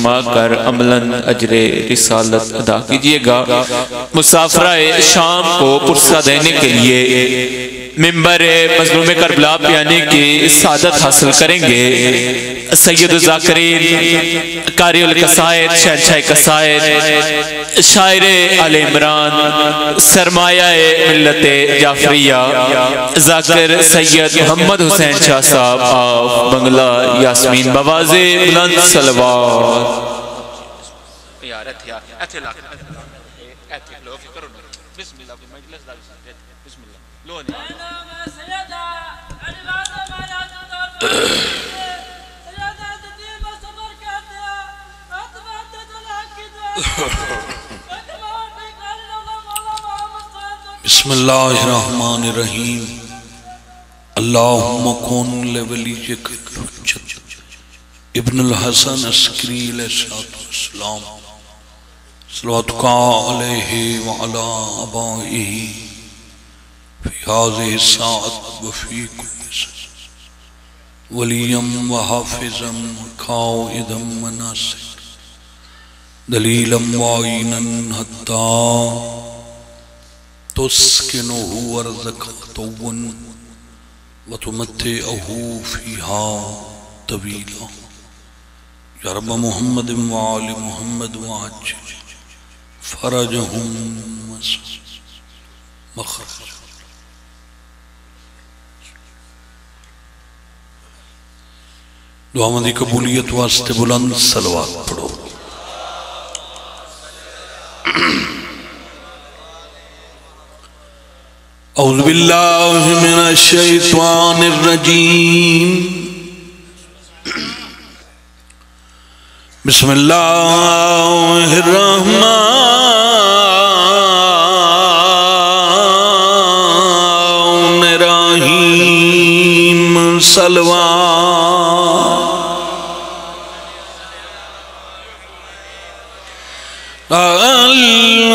فرما کر عملاً اجر رسالت ادا کیجئے گا۔ مسافرہ شام کو پرسہ دینے کے لیے ممبر مظلوم کربلا پہ آنے کی سعادت حاصل کریں گے سید الذاکرین قاری القصائد شہنشاہ قصائد شاعر آل عمران سرمایہ ملت جعفریہ ذاکر سید محمد حسین شاہ صاحب آف بنگلہ یاسمین بوازے بلند صلوات۔ بسم اللہ الرحمن الرحیم اللہم کن لولیک ابن الحسن عسکری علیہ السلام صلواتک علیہ وعلا آبائہ فی هذه الساعت وفی کل ولیم وحافظا قائدا مناسک دلیلا وعینا حتی تسکنہ ورزق طون وتمتعہ فیہا طویلا یا رب محمد وآل محمد وعجل فرجہم مخرج۔ دعا مندی قبولیت واسطے بلند صلوات پڑھو۔ اعوذ باللہ من الشیطان الرجیم بسم اللہ الرحمن الرحیم صلوات۔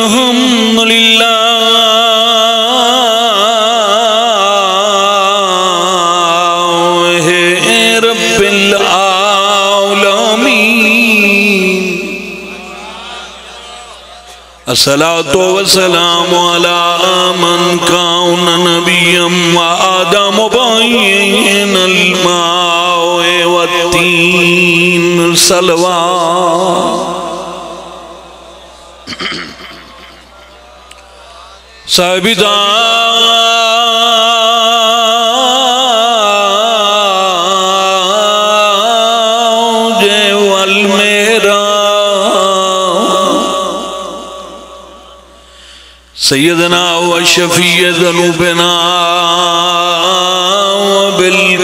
الحمدللہ رب العالمین الصلاة والسلام على من كان نبيا وآدم بين الماء والتين صلوات۔ صاحب تاج والمیرا سیدنا وشفیع ذنوبنا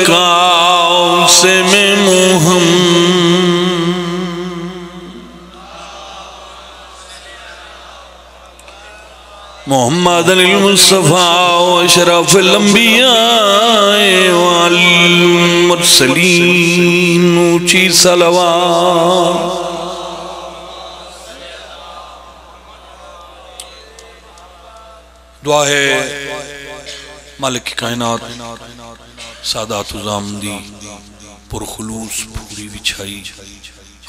وبالقاسم محمد المصطفى واشرف الانبیاء والمرسلین اونچی صلوات۔ دعا ہے مالک کائنات سادات عزامدی پرخلوص پوری بچھائی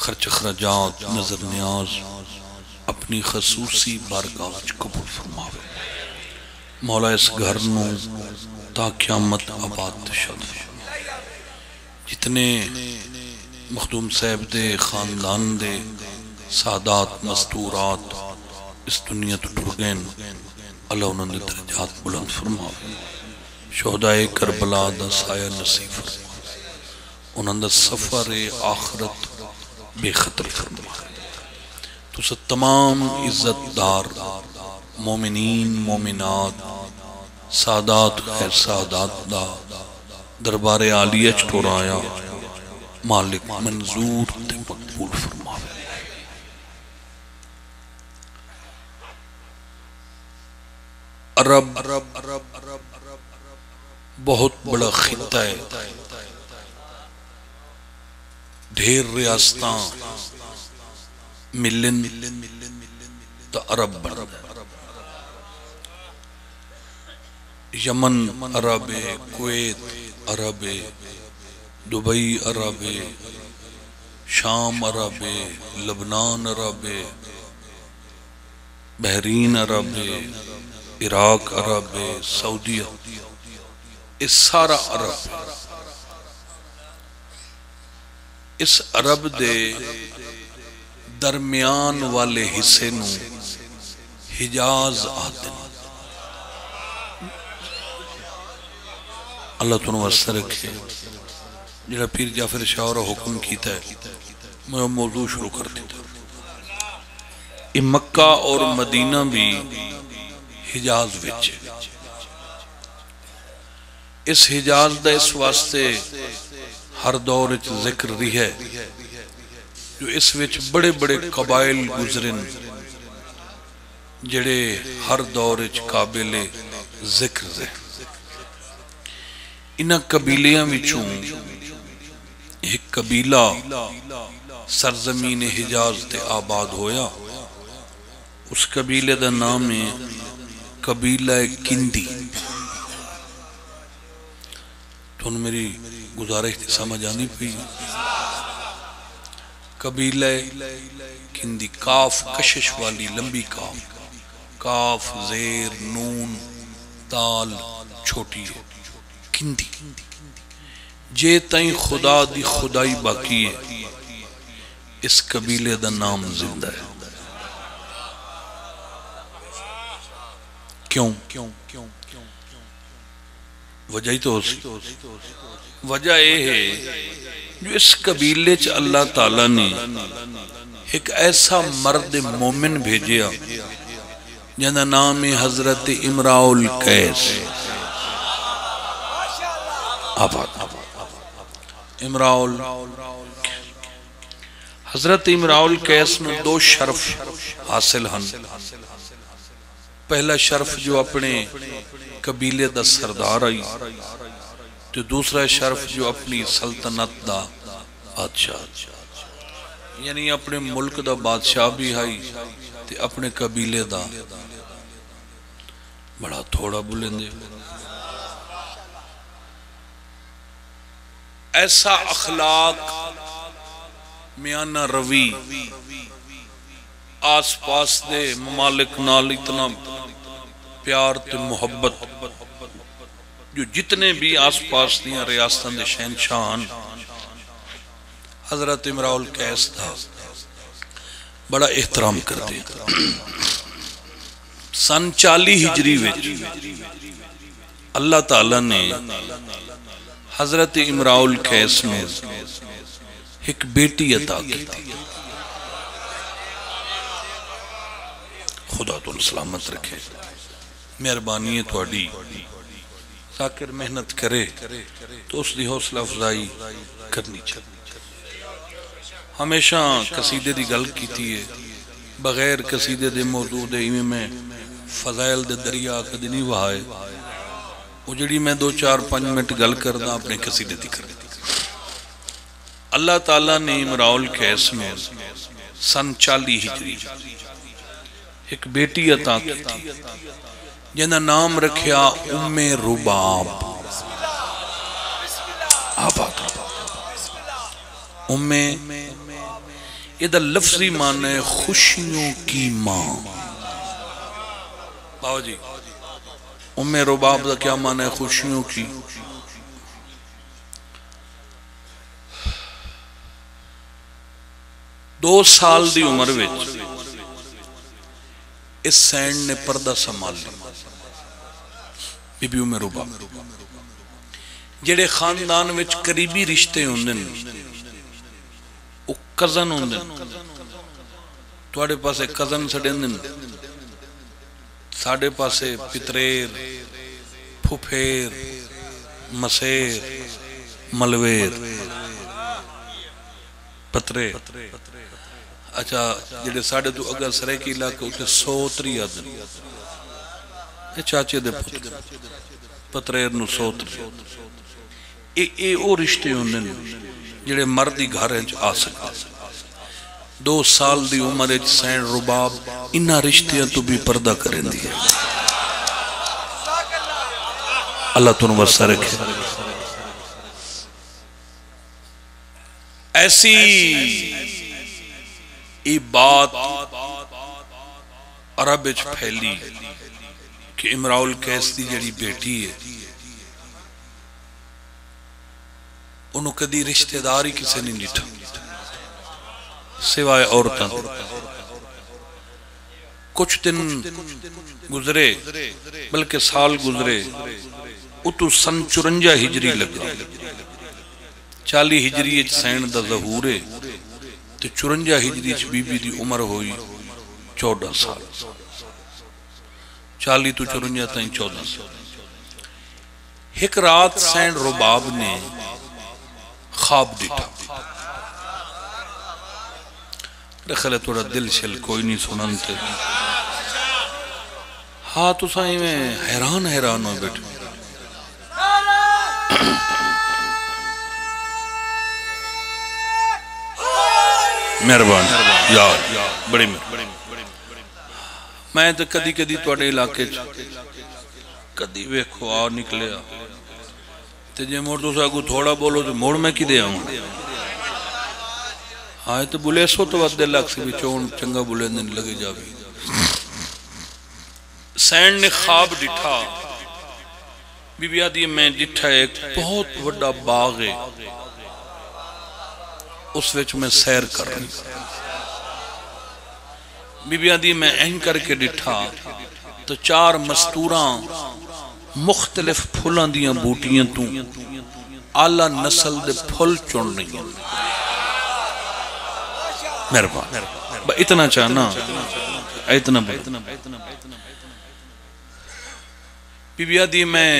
خرچ اخراجات نظر نیاز اپنی خصوصی بارگاہ قبول فرماوے۔ مولا اس گھر نو تا قیامت آباد شد۔ جتنے مخدوم صاحب دے خاندان دے سادات مستورات اس دنیا تو ٹرگین اللہ انہوں نے درجات بلند فرماوے۔ شہدائے کربلا دا سایہ نصیب فرماوے۔ انہوں نے سفر آخرت بے خطر فرماوے۔ تو سے تمام عزت دار مومنین مومنات سادات خیر سادات دا دربار عالیہ چٹورایا مالک منظور تے مقبول فرماوے۔ عرب بہت بڑا خطہ ہے، ڈھیر ریاستاں ملن تا عرب بن، یمن عرب کویت عرب دبئی عرب شام عرب ہے، لبنان عرب ہے، بحرین عرب ہے، عراق عرب ہے، سعودیہ، اس سارا عرب ہے۔ اس عرب دے درمیان والے حصے نو حجاز آتے ہیں۔ اللہ تنو واسطہ رکھے، جڑا پیر جعفر شاہ اور حکم کیتا ہے میں موضوع شروع کر دیتا ہوں۔ یہ مکہ اور مدینہ بھی حجاز وچ ہے۔ اس حجاز دا اس واسطے ہر دور وچ ذکر رہی ہے جو اس وچ بڑے بڑے قبائل گزرن جڑے ہر دور وچ قابل ذکر رہے۔ انہاں قبیلیاں وچوں ایک قبیلہ سرزمین حجاز تے آباد ہویا، اس قبیلے دا نام ہے قبیلہ کندی۔ تو میری گزارش تھی سمجھ آنی پئی؟ قبیلہ کندی، کاف کشش والی لمبی کاف، کاف زیر نون دال چھوٹی ہے، کندی۔ جے تائیں خدا دی خدائی باقی ہے اس قبیلے دا نام زندہ ہے۔ کیوں؟ وجہ ہی تو ہو سی۔ وجہ یہ ہے جو اس قبیلے چ اللہ تعالیٰ نے ایک ایسا مرد مومن بھیجیا جنہا نام حضرت امراء القیس۔ امراء حضرت امراء القیس نے دو شرف حاصل ہن۔ پہلا شرف جو اپنے قبیلے دا سردار آئی، تو دوسرا شرف جو اپنی سلطنت دا بادشاہ، یعنی اپنے ملک دا بادشاہ بھی آئی تو اپنے قبیلے دا بڑا تھوڑا بلندے۔ ایسا اخلاق میانہ روی آس پاس دے ممالک نال اتنا پیار تے محبت جو جتنے بھی آس پاس دیاں ریاستان دے شہنشاہن حضرت امراء القیس دا بڑا احترام کرتے۔ سن 40 ہجری وچ اللہ تعالیٰ نے حضرت امراء القیس میں ایک بیٹی عطا کی تھی۔ خدا تو سلامت رکھے، مہربانی ہے تھوڑی، ذاکر محنت کرے تو اس دی حوصلہ افزائی کرنی چاہیے۔ ہمیشہ قصیدے دی گل کیتی ہے، بغیر قصیدے دے موضوع دے ایویں میں فضائل دے دریا کدی نہیں وہائے، وہ جڑی میں 2-4-5 منٹ گل کرنا اپنے قصیدے دی کر۔ اللہ تعالیٰ نے امراء القیس میں سن 40 ہجری ایک بیٹی عطا کی تھی جنہا نام رکھیا ام رباب۔ ام یہ دا لفظی معنی ہے خوشیوں کی ماں۔ باو جی ام رباب دا کیا معنی ہے؟ خوشیوں کی۔ 2 سال دی عمر وچ اس سینڈ نے پردہ سنبھال لیا۔ بی بی ام رباب جڑے خاندان وچ قریبی رشتے ہوندن او کزن ہوندن، تواڈے پاسے کزن سڈیندن، ساڈے پاسے پتریر، پھپھیر، مسیر، ملویر، پترے۔ اچھا جڑے ساڑھے تو اگر سریکی علاقے ہوتے سوتری آدن، یہ چاچے دے پتر پتریر نو سوتری۔ اے او رشتے ہوندن جڑے مردی گھر ہنچ آ سکتے۔ 2 سال دی عمر اچ سین رباب انہا رشتیاں تو بھی پردہ کریں دیا۔ اللہ تنو وسع رکھے۔ ایسی ای بات عرب وچ پھیلی کہ امراء القیس دی جڑی بیٹی ہے انہوں کدی رشتہ داری کسے نہیں ڈٹھا سوائے عورتاں کچھ دن گزرے بلکہ سال گزرے اتو سن 54 ہجری لگا 40 ہجری سین دا ظہور ہے تو 54 ہجری بی بی دی عمر ہوئی 14 سال 40 تو 54 تائیں 14 سال ایک رات سین رباب نے خواب دیٹھا رکھلے تھوڑا دل شل کوئی نہیں سننتے ہاں تو سائیں میں حیران ہو بیٹھے مہربان یار بڑی میں تو کدی توڑے علاقے کدی ویکھو آ نکلے تے جے موڑ تو ساکو تھوڑا بولو تو موڑ میں کی دے آؤں آئے تو بولے سو تو وقت دل لگ سے بھی چون چنگا بولے دن لگے جا بھی سینڈ نے خواب ڈٹھا بی بی آدھی میں ڈٹھا ایک بہت وڈا باغ ہے اس وچ میں سیر کر رہی بی بی آدھی میں این کر کے ڈٹھا تو 4 مستوراں مختلف پھولاں دیاں بوٹیاں تو اعلیٰ نسل دے پھول چون رہی ہیں مہربان اتنا چاہنا اتنا بڑا بی بی آدھی میں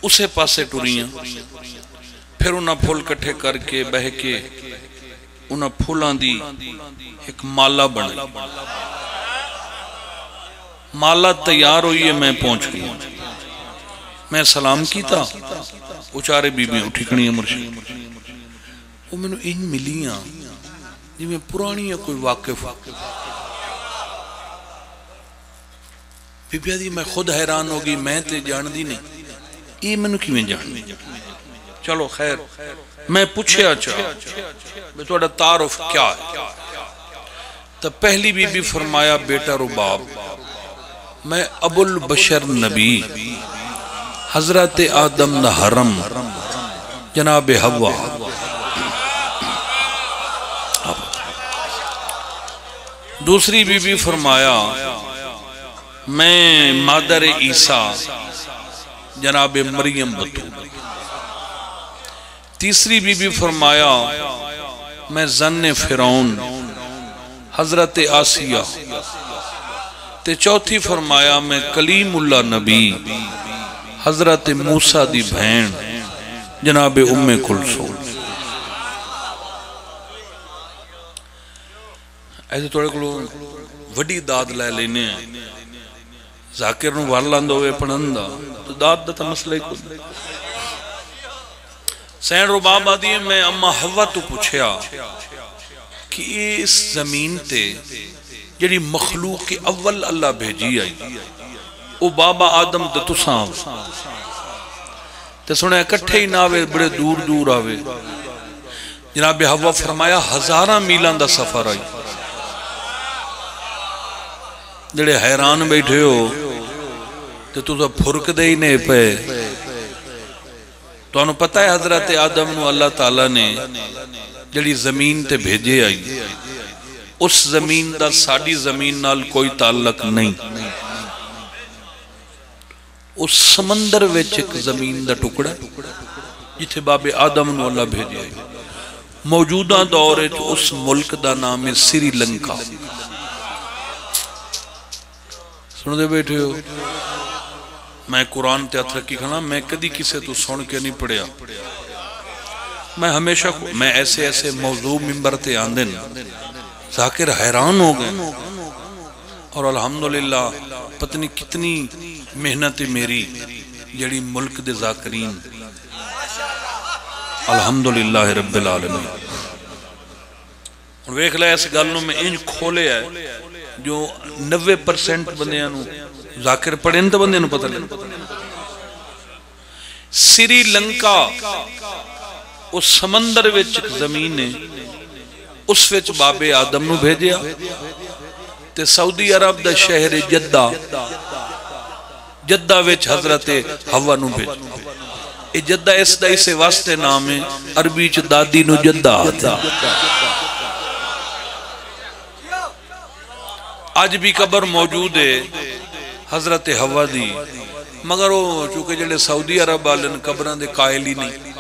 اسے پاسے ٹوری ہیں پھر انہاں پھول کٹھے کر کے بہ کے انہاں پھولاں دی ایک مالا بنائی مالا تیار ہوئی ہے میں پہنچ گئی میں سلام کیتا اچارے بی بی اٹھکنی مرشد وہ میں نے ان ملیاں جی میں پرانی ہے کوئی واقف بی بی آدھی میں خود حیران ہوگی میں تے جان دی نہیں یہ میں نے کیویں جان چلو خیر میں پوچھے اچھا میں توڑا تعارف کیا ہے تو پہلی بی بی فرمایا بیٹا رباب میں ابو البشر نبی حضرت آدم دا حرم جناب حوا دوسری بی بی فرمایا میں مادر عیسیٰ جناب مریم بطول تیسری بی بی فرمایا میں زن فرعون حضرت آسیہ تے چوتھی فرمایا میں کلیم اللہ نبی حضرت موسیٰ دی بھین جناب ام کلثوم ایسے توڑے کو وڈی داد لے لینے ہیں ذاکر نو والاندو ہوئے پڑھندہ تو داد دا تا مسئلہ ہی کچھ سین رباب آدھی ہے میں اما حوا تو پوچھیا کہ اس زمین تے جڑی مخلوق کے اول اللہ بھیجی آئی او بابا آدم دا تساں تے سنے کٹھے ہی ناوے بڑے دور دور آوے جناب حوا فرمایا 1000 میلان دا سفر آئی جڑے حیران بیٹھے ہو تو تو پھرک دے ہی نہیں پہ تو انہوں پتہ ہے حضرت آدم نو اللہ تعالیٰ نے جڑی زمین تے بھیجے آئی اس زمین دا ساڑی زمین نال کوئی تعلق نہیں اس سمندر ویچ ایک زمین دا ٹکڑا جتھے باب آدم نو اللہ بھیجے آئی موجودہ دورے تو اس ملک دا نام ہے سری لنکا سن دے بیٹھے ہو میں قرآن تے ہاتھ رکھی کھانا میں کدی کسے تو سن کے نہیں پڑھیا میں ہمیشہ میں ایسے موضوع ممبر تے آندن ذاکر حیران ہو گئے اور الحمدللہ پتنی کتنی محنت میری جڑی ملک دے ذاکرین الحمدللہ رب العالمین اور ویکھ لے اس گلوں میں انج کھولے ہے جو 90% بندیاں نو ذاکر پڑھیں تو بندیاں نو پتہ لیں سری لنکا اس سمندر وچ زمین ہے اس وچ بابے آدم نو بھیجیا تے سعودی عرب دا شہر جدہ وچ حضرت حوا نو بھیجیا اے جدہ اس دا اسے واسطے نام ہے عربی چ دادی نو جدہ آتا آج بھی قبر موجود ہے حضرت حوا دی مگر وہ چونکہ جڑے سعودی عرب والے قبران دے قائل ہی نہیں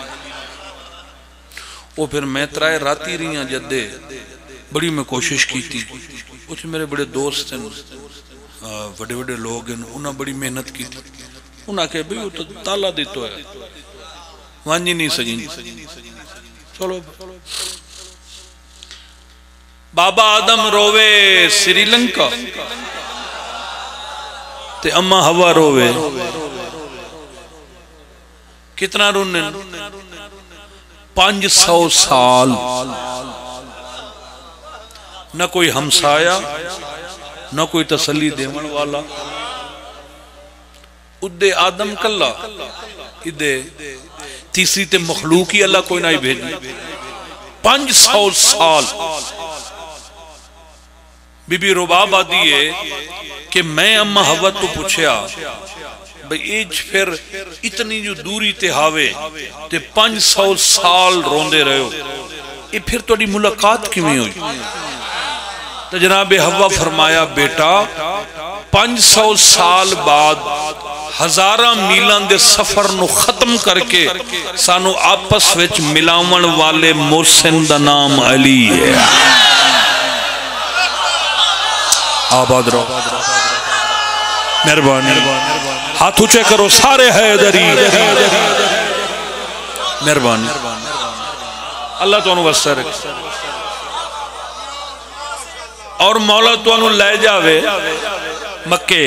وہ پھر میں ترائے راتی رہی ہیں جدے بڑی میں کوشش کی تھی کچھ میرے بڑے دوست ہیں بڑے بڑے لوگ ہیں انہاں بڑی محنت کی تھی انہاں کہ بھی وہ تو تالا دیتو ہے وانجی نہیں سجین چلو بابا آدم روے سری لنکا تے اماں ہوا روے کتنا رونے 500 سال نہ کوئی ہمسایا نہ کوئی تسلی دیون والا ادھے آدم کلا ادھے تیسری تے مخلوق ہی اللہ کوئی نہ ہی بھیجی 500 سال بی بی رباب آدھی ہے کہ میں اماں حوا تو پوچھیا بھئی ایج پھر اتنی جو دوری تے ہاوے تے 500 سال روندے رہے ہو یہ پھر توڑی ملاقات کیوں ہوئی تو جناب حوا فرمایا بیٹا 500 سال بعد ہزارہ میلان دے سفر نو ختم کر کے سانو آپس وچ ملاون والے محسن دا نام علی ہے آباد رہو مہربانی ہاتھ اونچے کرو سارے حیدری مہربانی اللہ تو انہوں وسط رکھ اور مولا تو انہوں لے جاوے مکے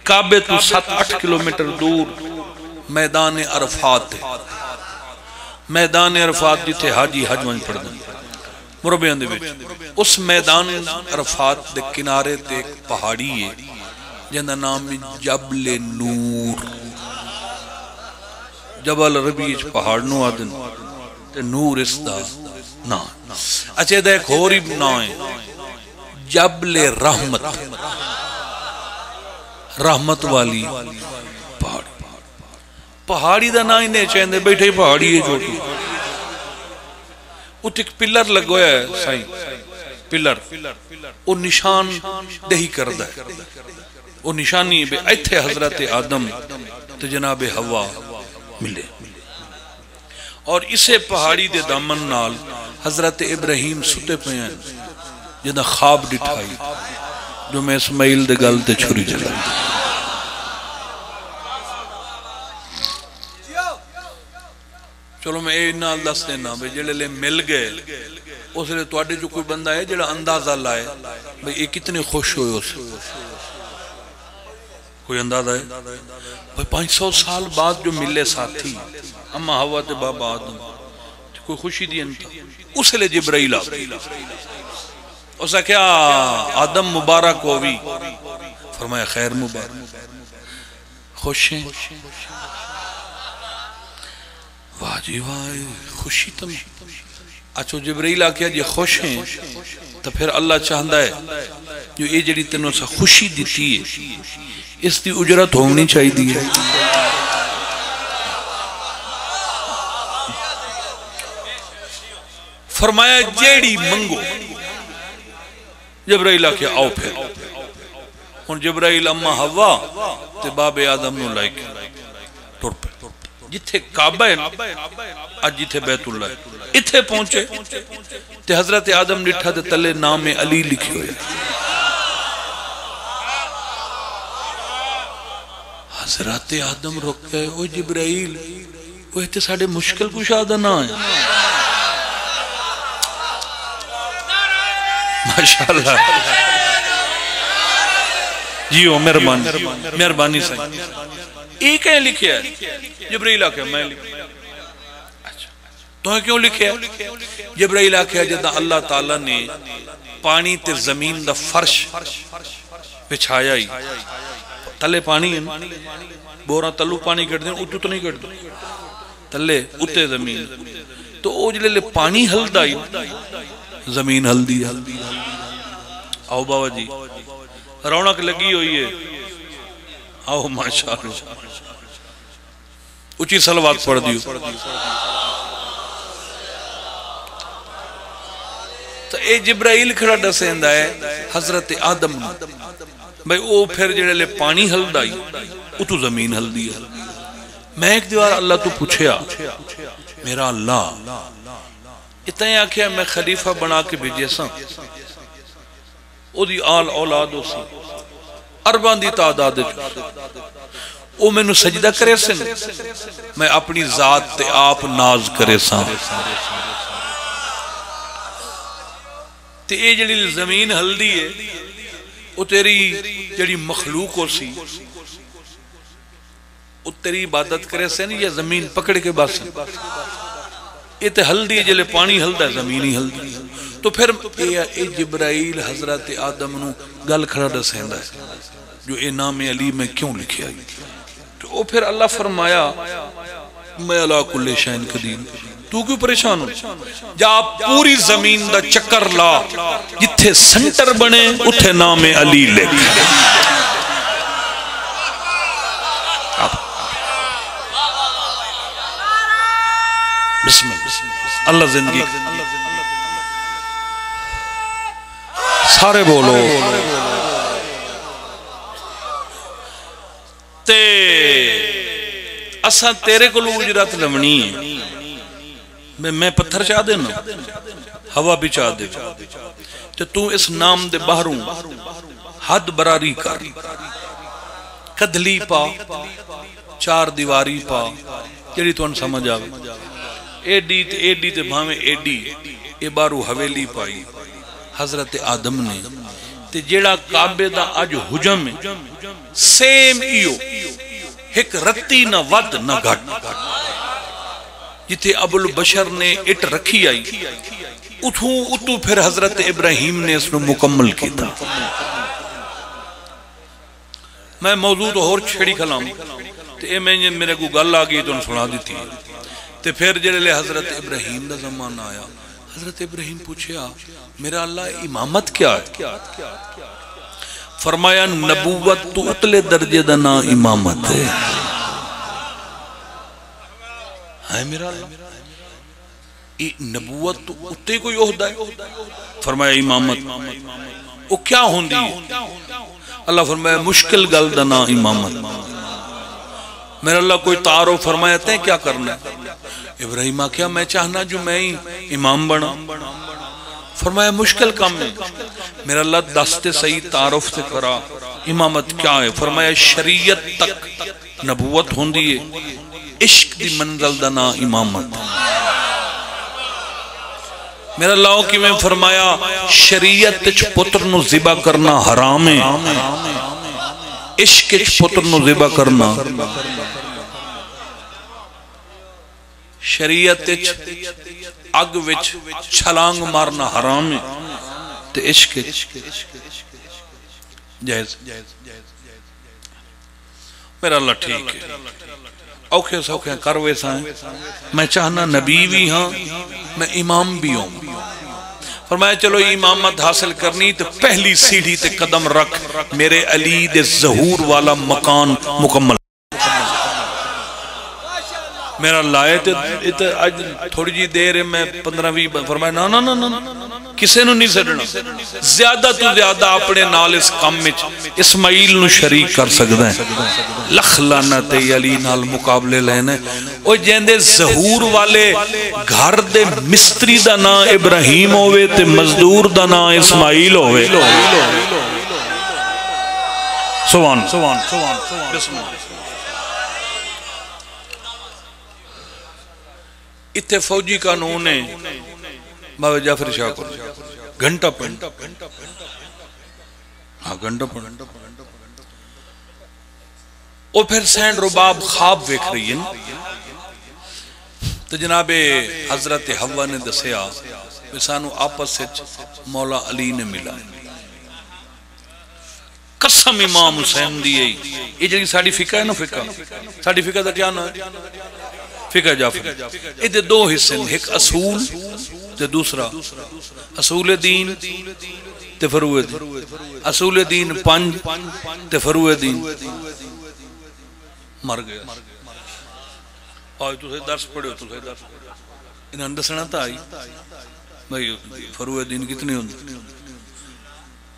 کعبے تو 7-8 کلومیٹر دور میدان عرفات میدان عرفات جیتے حاجی حج ونج پڑھ دیں مربیان دے بیچ اس میدان عرفات دے کنارے تے ایک پہاڑی ہے جندہ نام جبل نور جبل ربیج پہاڑ نو آدن تے نور اس دا نا اچھے دا ایک ہوری نائیں جبل رحمت رحمت والی پہاڑی دا نائیں نے چاہندے بیٹھے پہاڑی ہے جو ات ایک پلر لگویا ہے سائیں پلر وہ نشان دہی کردہ ہے وہ نشانی بے ایتھے حضرت آدم تو جناب حوا ملے اور اسے پہاڑی دے دامن نال حضرت ابراہیم ستے پہن جنہ خواب ڈٹھائی جو میں اسماعیل دے گل تے چھری چلائی چلو میں اے نال دس دینا بھئی جڑے لے مل گئے اس لئے تو آڈے جو کوئی بندہ ہے جڑا اندازہ لائے بھئی یہ کتنے خوش ہوئے اس کوئی اندازہ ہے بھئی 500 سال بعد جو ملے ساتھی اماں حوا تے بابا آدم کوئی خوشی دی انتا اس لئے جبرائیل آ اسا کیا آدم مبارک ہوئی فرمایا خیر مبارک خوش ہیں واہ جی واہ خوشی تم اچھو جبرائیل آکیا جی خوش ہیں تو پھر اللہ چاہندہ ہے جو یہ جڑی تنوں سا خوشی دیتی ہے اس دی اجرت ہونی چاہی دی ہے فرمایا جیڑی منگو جبرائیل آکیا آؤ پھر ہون جبرائیل اممہ حوا تے باب آدم نو لائک ٹور پہ جتھے کعبہ ہے آج جتھے بیت اللہ ہے اتھے پہنچے تے حضرت آدم نٹھا تے تلے نام علی لکھی ہوئے حضرت آدم رک گئے او جبرائیل وہ ایتے ساڑے مشکل کشادہ نہ آئے ماشاءاللہ جیو مہربانی سے ایک ہے لکھے ہے جبرائیل آکھے میں لکھے تو ہے کیوں لکھے ہے جبرائیل آکھے جدہ اللہ تعالیٰ نے پانی تے زمین دا فرش بچھایا ہی تلے پانی ہے بورا تلو پانی کر دیں اتو تو نہیں کر دیں تو تھلے اتے زمین تو او جلے پانی ہلدا ہی زمین ہلدی آؤ بابا جی رونق لگی ہوئی ہے آؤ ماشاءاللہ اچھی صلوات پڑھ دیو تو اے جبرائیل کھڑا ڈسیندا ہے حضرت آدم بھئی او پھر جڑے لے پانی ہلدا ہی او تو زمین ہلدی ہے میں ایک دیوار اللہ تو پوچھیا میرا اللہ اتنے آکھیا میں خلیفہ بنا کے بھیجے ساں او دی آل اولاد ہو سی اربان دی تعداد او میں نو سجدہ کرے سن میں اپنی ذات تے آپ ناز کرے ساں تے اے جڑی زمین ہلدی ہے او تیری جڑی مخلوق ہو سی او تیری عبادت کرے سن یا زمین پکڑ کے بس یہ تے ہلدی جلے پانی ہلدا ہے زمین ہی ہلدی تو پھر اے جبرائیل حضرت آدم نو گل کھڑا دسیندا ہے جو اے نام علی میں کیوں لکھیا تو او پھر اللہ فرمایا میں علا کل شیء قدیر تو کیوں پریشان ہو جا پوری زمین دا چکر لا جتھے سنٹر بنے اتھے نام علی لکھ بسم اللہ اللہ زندگی سارے بولو تے اساں تیرے کو لوگ اجرت لونی ہے میں پتھر چاہ دینا ہوا بھی چاہ دے تو اس نام دے باہروں حد براری کر کدلی پا چار دیواری پا جڑی تو ان سمجھ آوے ایڈی تے بھاویں ایڈی اے بارو حویلی پائی حضرت آدم نے تے جیڑا کعبے دا اج حجم ہے سیم ایو ایک رتی نہ ود نہ گھٹ جتے ابو البشر نے اٹ رکھی آئی اتو پھر حضرت ابراہیم نے اس نے مکمل کی تھا میں موضوع تو اور چھڑی کھلام تے اے میں میرے کو گل آگئی تو سنا دیتی تے پھر جڑے لے حضرت ابراہیم دا زمان آیا حضرت ابراہیم پوچھیا میرا اللہ امامت کیا ہے فرمایا نبوت تو اتلے درجے دا نا امامت ہے ہے میرا اللہ نبوت تو اتلے کوئی عہدہ ہے فرمایا امامت وہ کیا ہوندی ہے اللہ فرمایا مشکل گل دا نا امامت میرا اللہ کوئی تعارف فرمایا تے کیا کرنا ہے ابراہیم کیا میں چاہنا جو میں امام بنا فرمایا مشکل کم ہے میرا اللہ دست صحیح تعارف سے کرا امامت کیا ہے فرمایا شریعت تک نبوت ہوندی ہے عشق دی منزل دنا امامت میرا اللہ کی میں فرمایا شریعت تچ پتر نو ذبح کرنا حرام ہے عشق تچ پتر نو ذبح کرنا شریعت اگ وچ چھلانگ مارنا حرام ہے تے عشق جائز میرا اللہ ٹھیک ہے اوکھے سوکھے کروے سائیں میں چاہنا نبی بھی ہاں میں امام بھی ہوں فرمایا چلو امامت حاصل کرنی تو پہلی سیڑھی تے قدم رکھ میرے علی دے ظہور والا مکان مکمل میرا لائے تے آج تھوڑی جی دیر ہے میں 15-20 فرمایا نا نا نا نا کسے نو نہیں سڑنا زیادہ تو زیادہ اپنے نال اس کام میں اسماعیل نو شریک کر سکتا ہے لکھ لعنت علی نال مقابلے لینے او جیندے ظہور والے گھر دے مستری دا نا ابراہیم ہوئے تے مزدور دا نا اسماعیل ہوئے سوان بسم اللہ اتھے فوجی قانون ہے بابا جعفر شاہ کو گھنٹہ پڑھ ہاں گھنٹہ پڑھ اور پھر سینڈ رباب خواب ویکھ رہی ہے تو جناب حضرت حوا نے دسیا سانو آپس سے مولا علی نے ملا قسم امام حسین دیئے یہ جنگی ساڑھی فقہ ہے نا فقہ ساڑھی فقہ دا کیا نا ہے فقہ جعفری یہ دو حصے ہیں، ایک اصول تے دوسرا اصول دین تے فروع دین. اصول دین 5 تے فروع دین مر گیا. آج تُسے درس پڑھے ہو، تُسے درس انہاں دسنا تا آئی بھائی فروع دین کتنی ہوندی؟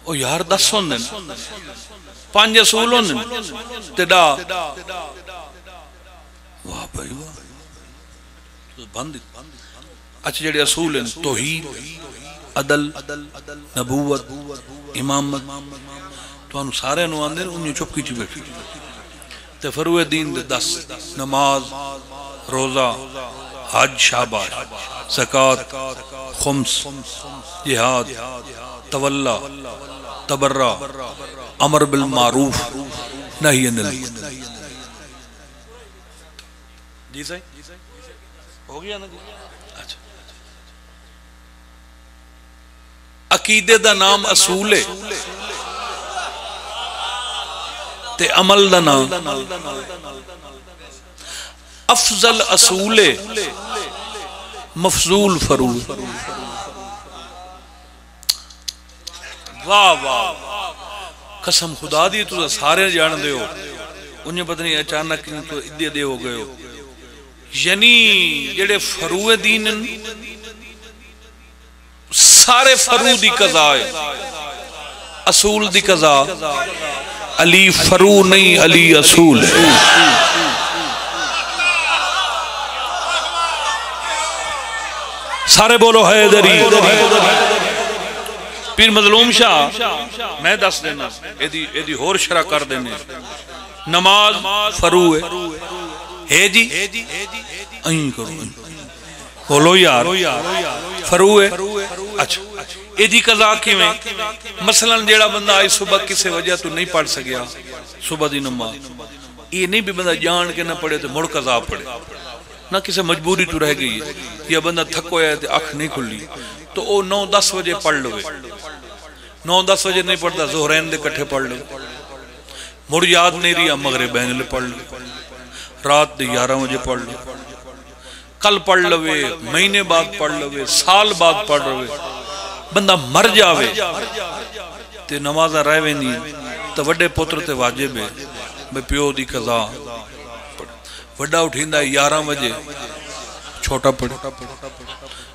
او یار 10 ہوندے 5 اصول ہوندے تے دا واہ بھائی واہ بند. اچھا جڑے اصول ہیں توحید، عدل، نبوت، امامت تو انہوں سارے انہوں آندے انہوں چپکی چی بیٹھی. تے فروع دین دے 10 نماز، روزہ، حج، شاباش، زکوٰۃ، خمس، جہاد، تولا، تبرہ، امر بالمعروف، نہی عن المنکر. جی صحیح ہو گیا نا جی. اچھا عقیدے دا نام اصول ہے تے عمل دا نام افضل اصول ہے مفضول فروع. واہ واہ قسم خدا دی تو سارے جان دے ہو انہیں پتہ نہیں اچانک تو ادھے دے ہو گئے ہو. یعنی جڑے فروع دین سارے فروع دی قضا ہے، اصول دی قضا علی فروع نہیں علی اصول ہے. سارے بولو حیدری. پیر مظلوم شاہ میں دس دینا ایدی ہور شرح کر دینے. نماز فروع ہے جی این کرو بولو یار فروع ہے. اچھا ایدی قضا کی میں مثلا جیڑا بندہ آئی صبح کسے وجہ تو نہیں پڑھ سکیا صبح دی نماز، یہ نہیں بھی بندہ جان کے نہ پڑھے تو مڑ قضا پڑھے، نہ کسے مجبوری تو رہ گئی ہے یا بندہ تھکو ہے تو آنکھ نہیں کھلی تو وہ 9-10 بجے پڑھ لوے. 9-10 بجے نہیں پڑھتا ظہرین دے کٹھے پڑھ لو، مڑ یاد نہیں رہا مغربین لے پڑھ لو، رات دے 11 بجے پڑھ لو، کل پڑھ لوے، مہینے بعد پڑھ لوے، سال بعد پڑھ لوے. بندہ مر جاوے تے نمازہ رہ ویندی تو وڈے پتر تے واجب ہے بے پیو دی قضا. وڈا اٹھیندہ 11 بجے چھوٹا پڑھ،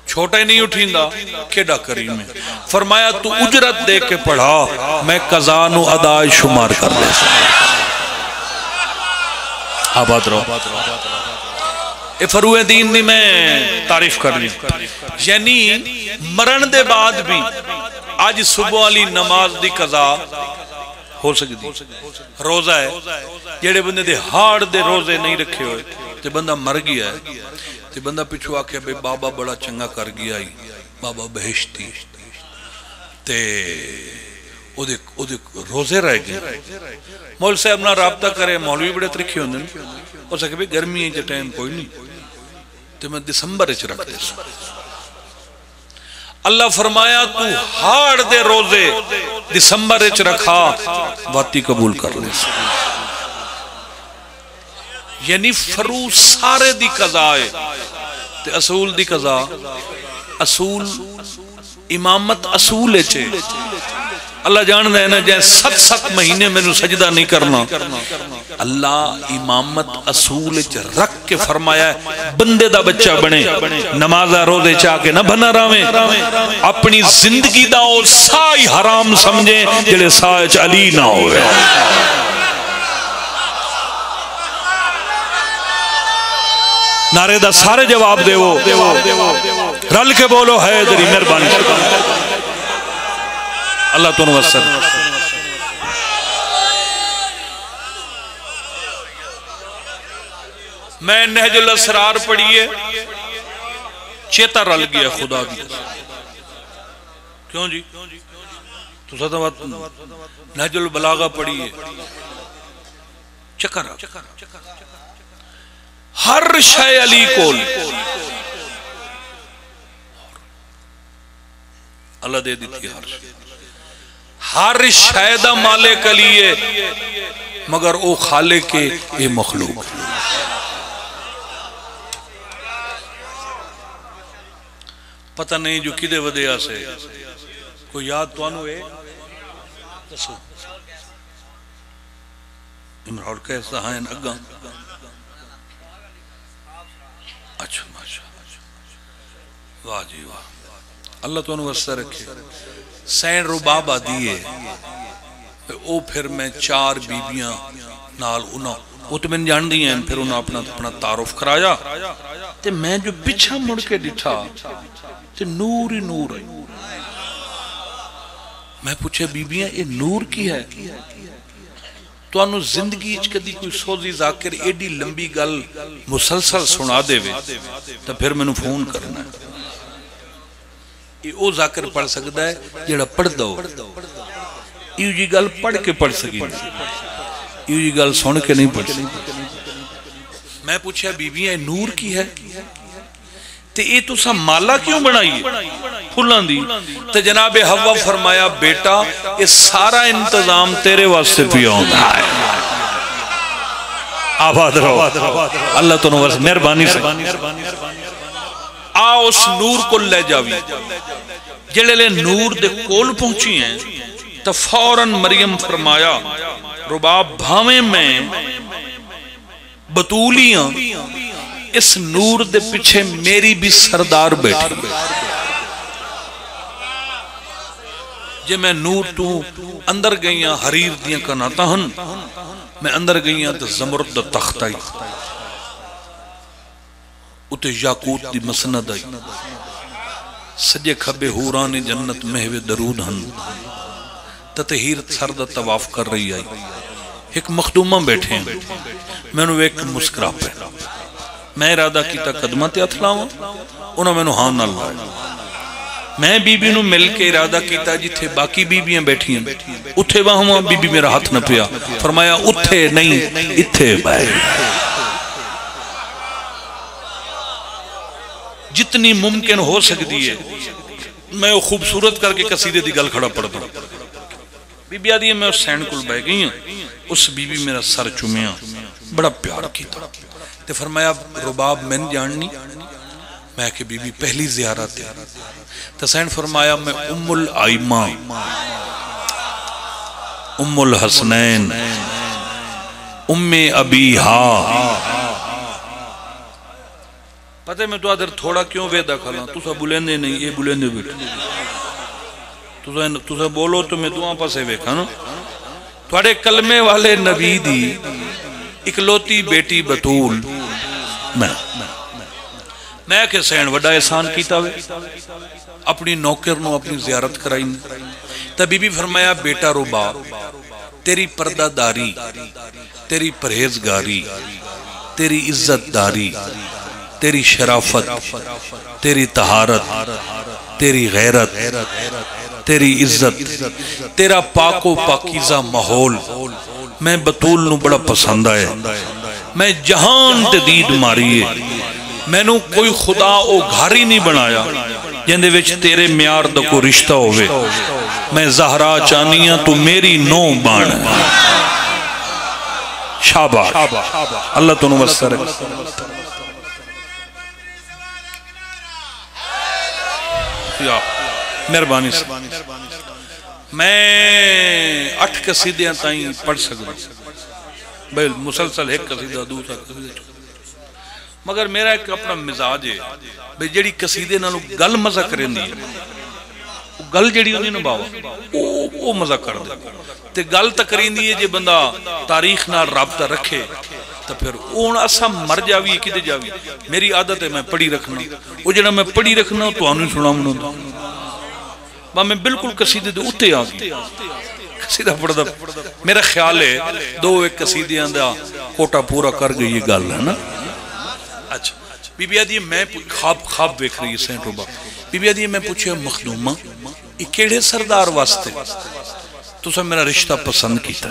چھوٹا ہی نہیں اٹھیندہ کیڑا کریم ہے. فرمایا تو اجرت دے کے پڑھا میں قضا نو ادائے شمار کر دے. آباد رہو. اے فروع دین نہیں میں تعریف کر لی. یعنی مرن دے بعد بھی آج صبح والی نماز دی قضا ہو سکتی. روزہ ہے جیڑے بندے دے ہاڑ دے روزے نہیں رکھے ہوئے تے بندہ مر گیا ہے تے بندہ پچھو آکے بے بابا بڑا چنگا کر گیا ہی، بابا بہشتی تے او دے روزے رہ گئے. مول صاحب اپنا رابطہ کرے، مولوی بڑے ترکھی ہوندے اور سکے بھی گرمی ہے جے ٹائم کوئی نہیں تو میں دسمبر اچھ رکھ دے. اللہ فرمایا تو ہاڑ دے روزے دسمبر اچھ رکھا باتی قبول کر لے. یعنی فروع سارے دی قضا ہے تے اصول دی قضا. اصول امامت اصول ہے. اللہ جان دے نا جائے 7 مہینے میں سجدہ نہیں کرنا. اللہ امامت اصول رکھ کے فرمایا ہے بندے دا بچہ بنے نمازہ روزے چاہ کے نہ بنا راویں اپنی زندگی دا او سائی حرام سمجھیں جلے سائچ علی نہ ہوئے. نعرے دا سارے جواب دے وہ رل کے بولو حیدری مہربانی. اللہ تو نوصل. میں نہج الاسرار پڑھیے چیتا رل گیا خدا دی. کیوں جی تو ساتھ بات نہج البلاغہ پڑھیے چکر ہر شے علی کول اللہ دے دیتی ہر شے دا مالک علی ہے مگر او خالق کے اے مخلوق. پتہ نہیں جو کدے ودیا سے کوئی یاد تو آنو ہے دسو عمران کیسا ہیں اگاں اچھا ماشاء واہ جی واہ اللہ تو انہوں وسط رکھے سین رباب آدیئے او پھر میں 4 بیبیاں نال انہوں وہ تو میں نے جان دی ہیں پھر انہوں اپنا تعارف کرایا تے میں جو پچھا مڑ کے ڈٹھا تے نور ہی نور ہے میں پوچھے بیبیاں یہ نور کی ہے تو انہوں زندگی کدی کوئی سوزی ذاکر ایڈی لمبی گل مسلسل سنا دے وے تو پھر میں نے فون کرنا ہے یہ او ذاکر پڑھ سکتا ہے جیڑا پڑھ دو یہ جی گل پڑھ کے پڑھ سکی یہ جی گل سن کے نہیں پڑھ سکی میں پوچھا بیبیاں نور کی ہے تے یہ تو سا مالا کیوں بنائی پھولان دی تے جناب حوا فرمایا بیٹا یہ سارا انتظام تیرے واسطے پیا ہوتا ہے آباد رہو اللہ تو نوز مہربانی سے آ اس نور کو لے جاوی جڑے لے نور دے کول پہنچی ہیں تو فوراً مریم فرمایا رباب بھاویں میں بطولیاں اس نور دے پچھے میری بھی سردار بیٹھی جے میں نور تو اندر گئیاں حریر دیاں کناتا ہن میں اندر گئیاں تو زمرد دا تخت آئی اتے یاقوت دی مسند آئی سجے کھبے حوران جنت مہوے درود ہن تطہیر سرد طواف کر رہی آئی ایک مخدومہ بیٹھے ہیں میں نے ایک مسکرا پہ میں ارادہ کیتا قدمہ تے اتلاؤں انہوں میں نے ہاں نہ لائے میں بی بی نو مل کے ارادہ کیتا جتھے باقی بی بیاں بیٹھی ہیں اتھے وہاں بی بی میرا ہاتھ نہ پیا فرمایا اتھے نہیں اتھے بائے جتنی ممکن ہو سکتی ہے میں وہ خوبصورت کر کے قصیدے دی گل کھڑا پڑتا بی بی آدھی ہے میں اس سینڈ کل بہ گئی ہیں اس بی بی میرا سر چومیا بڑا پیار کیتا تے فرمایا رباب میں جاننی میں کہ بی بی پہلی زیارت ہے تے سینڈ فرمایا میں ام الائمہ ام الحسنین ام ابیہا پتہ میں تو آدھر تھوڑا کیوں ویدہ کھالا تو سا بلندے نہیں یہ بلندے بیٹھے تو سا بولو تو میں دعا پاسے ویکھا نا تھوڑے کلمے والے نبی دی اکلوتی بیٹی بطول میں کہ سین وڈا احسان کیتا ہوئے اپنی نوکر نو اپنی زیارت کرائی تبھی بھی فرمایا بیٹا ربا تیری پردہ داری تیری پرہیزگاری تیری عزت داری تیری شرافت تیری طہارت تیری غیرت تیری عزت تیرا پاک و پاکیزہ ماحول میں بطول نو بڑا پسند آئے میں جہان تدید ماریے میں نو کوئی خدا او گھاری نہیں بنایا جندے وچ تیرے میار دا کو رشتہ ہوئے میں زہرا چانیاں تو میری نو بان شاباش اللہ تو نوستر ہے مہربانی سے میں 8 قصیدیاں تائیں پڑھ سکتا بھئی مسلسل ایک قصیدہ دوسرا قصیدہ مگر میرا ایک اپنا مزاج ہے بھئی جڑی قصیدے نالو گل مزہ کریں دی گل جڑی ہوندی نا باوا وہ مزہ کر دے تے گل تک کریں دی ہے جے بندہ تاریخ نال رابطہ رکھے تو پھر اون اسا مر جاوی کدے جاوی میری عادت ہے میں پڑھی رکھنا وہ جڑا میں پڑھی رکھنا تو آنو سنا منو با میں بالکل قصیدے دے اتے آ گئی قصیدہ پڑھ دا میرا خیال ہے 2-1 قصیدیاں دا کوٹا پورا کر گئی یہ گل ہے نا اچھا بی بی آدھی میں خواب بیک رہی ہے سینٹ روبا بی بی آدھی میں پوچھے مخدومہ یہ کیڑے سردار واسطے تو سب میرا رشتہ پسند کیتا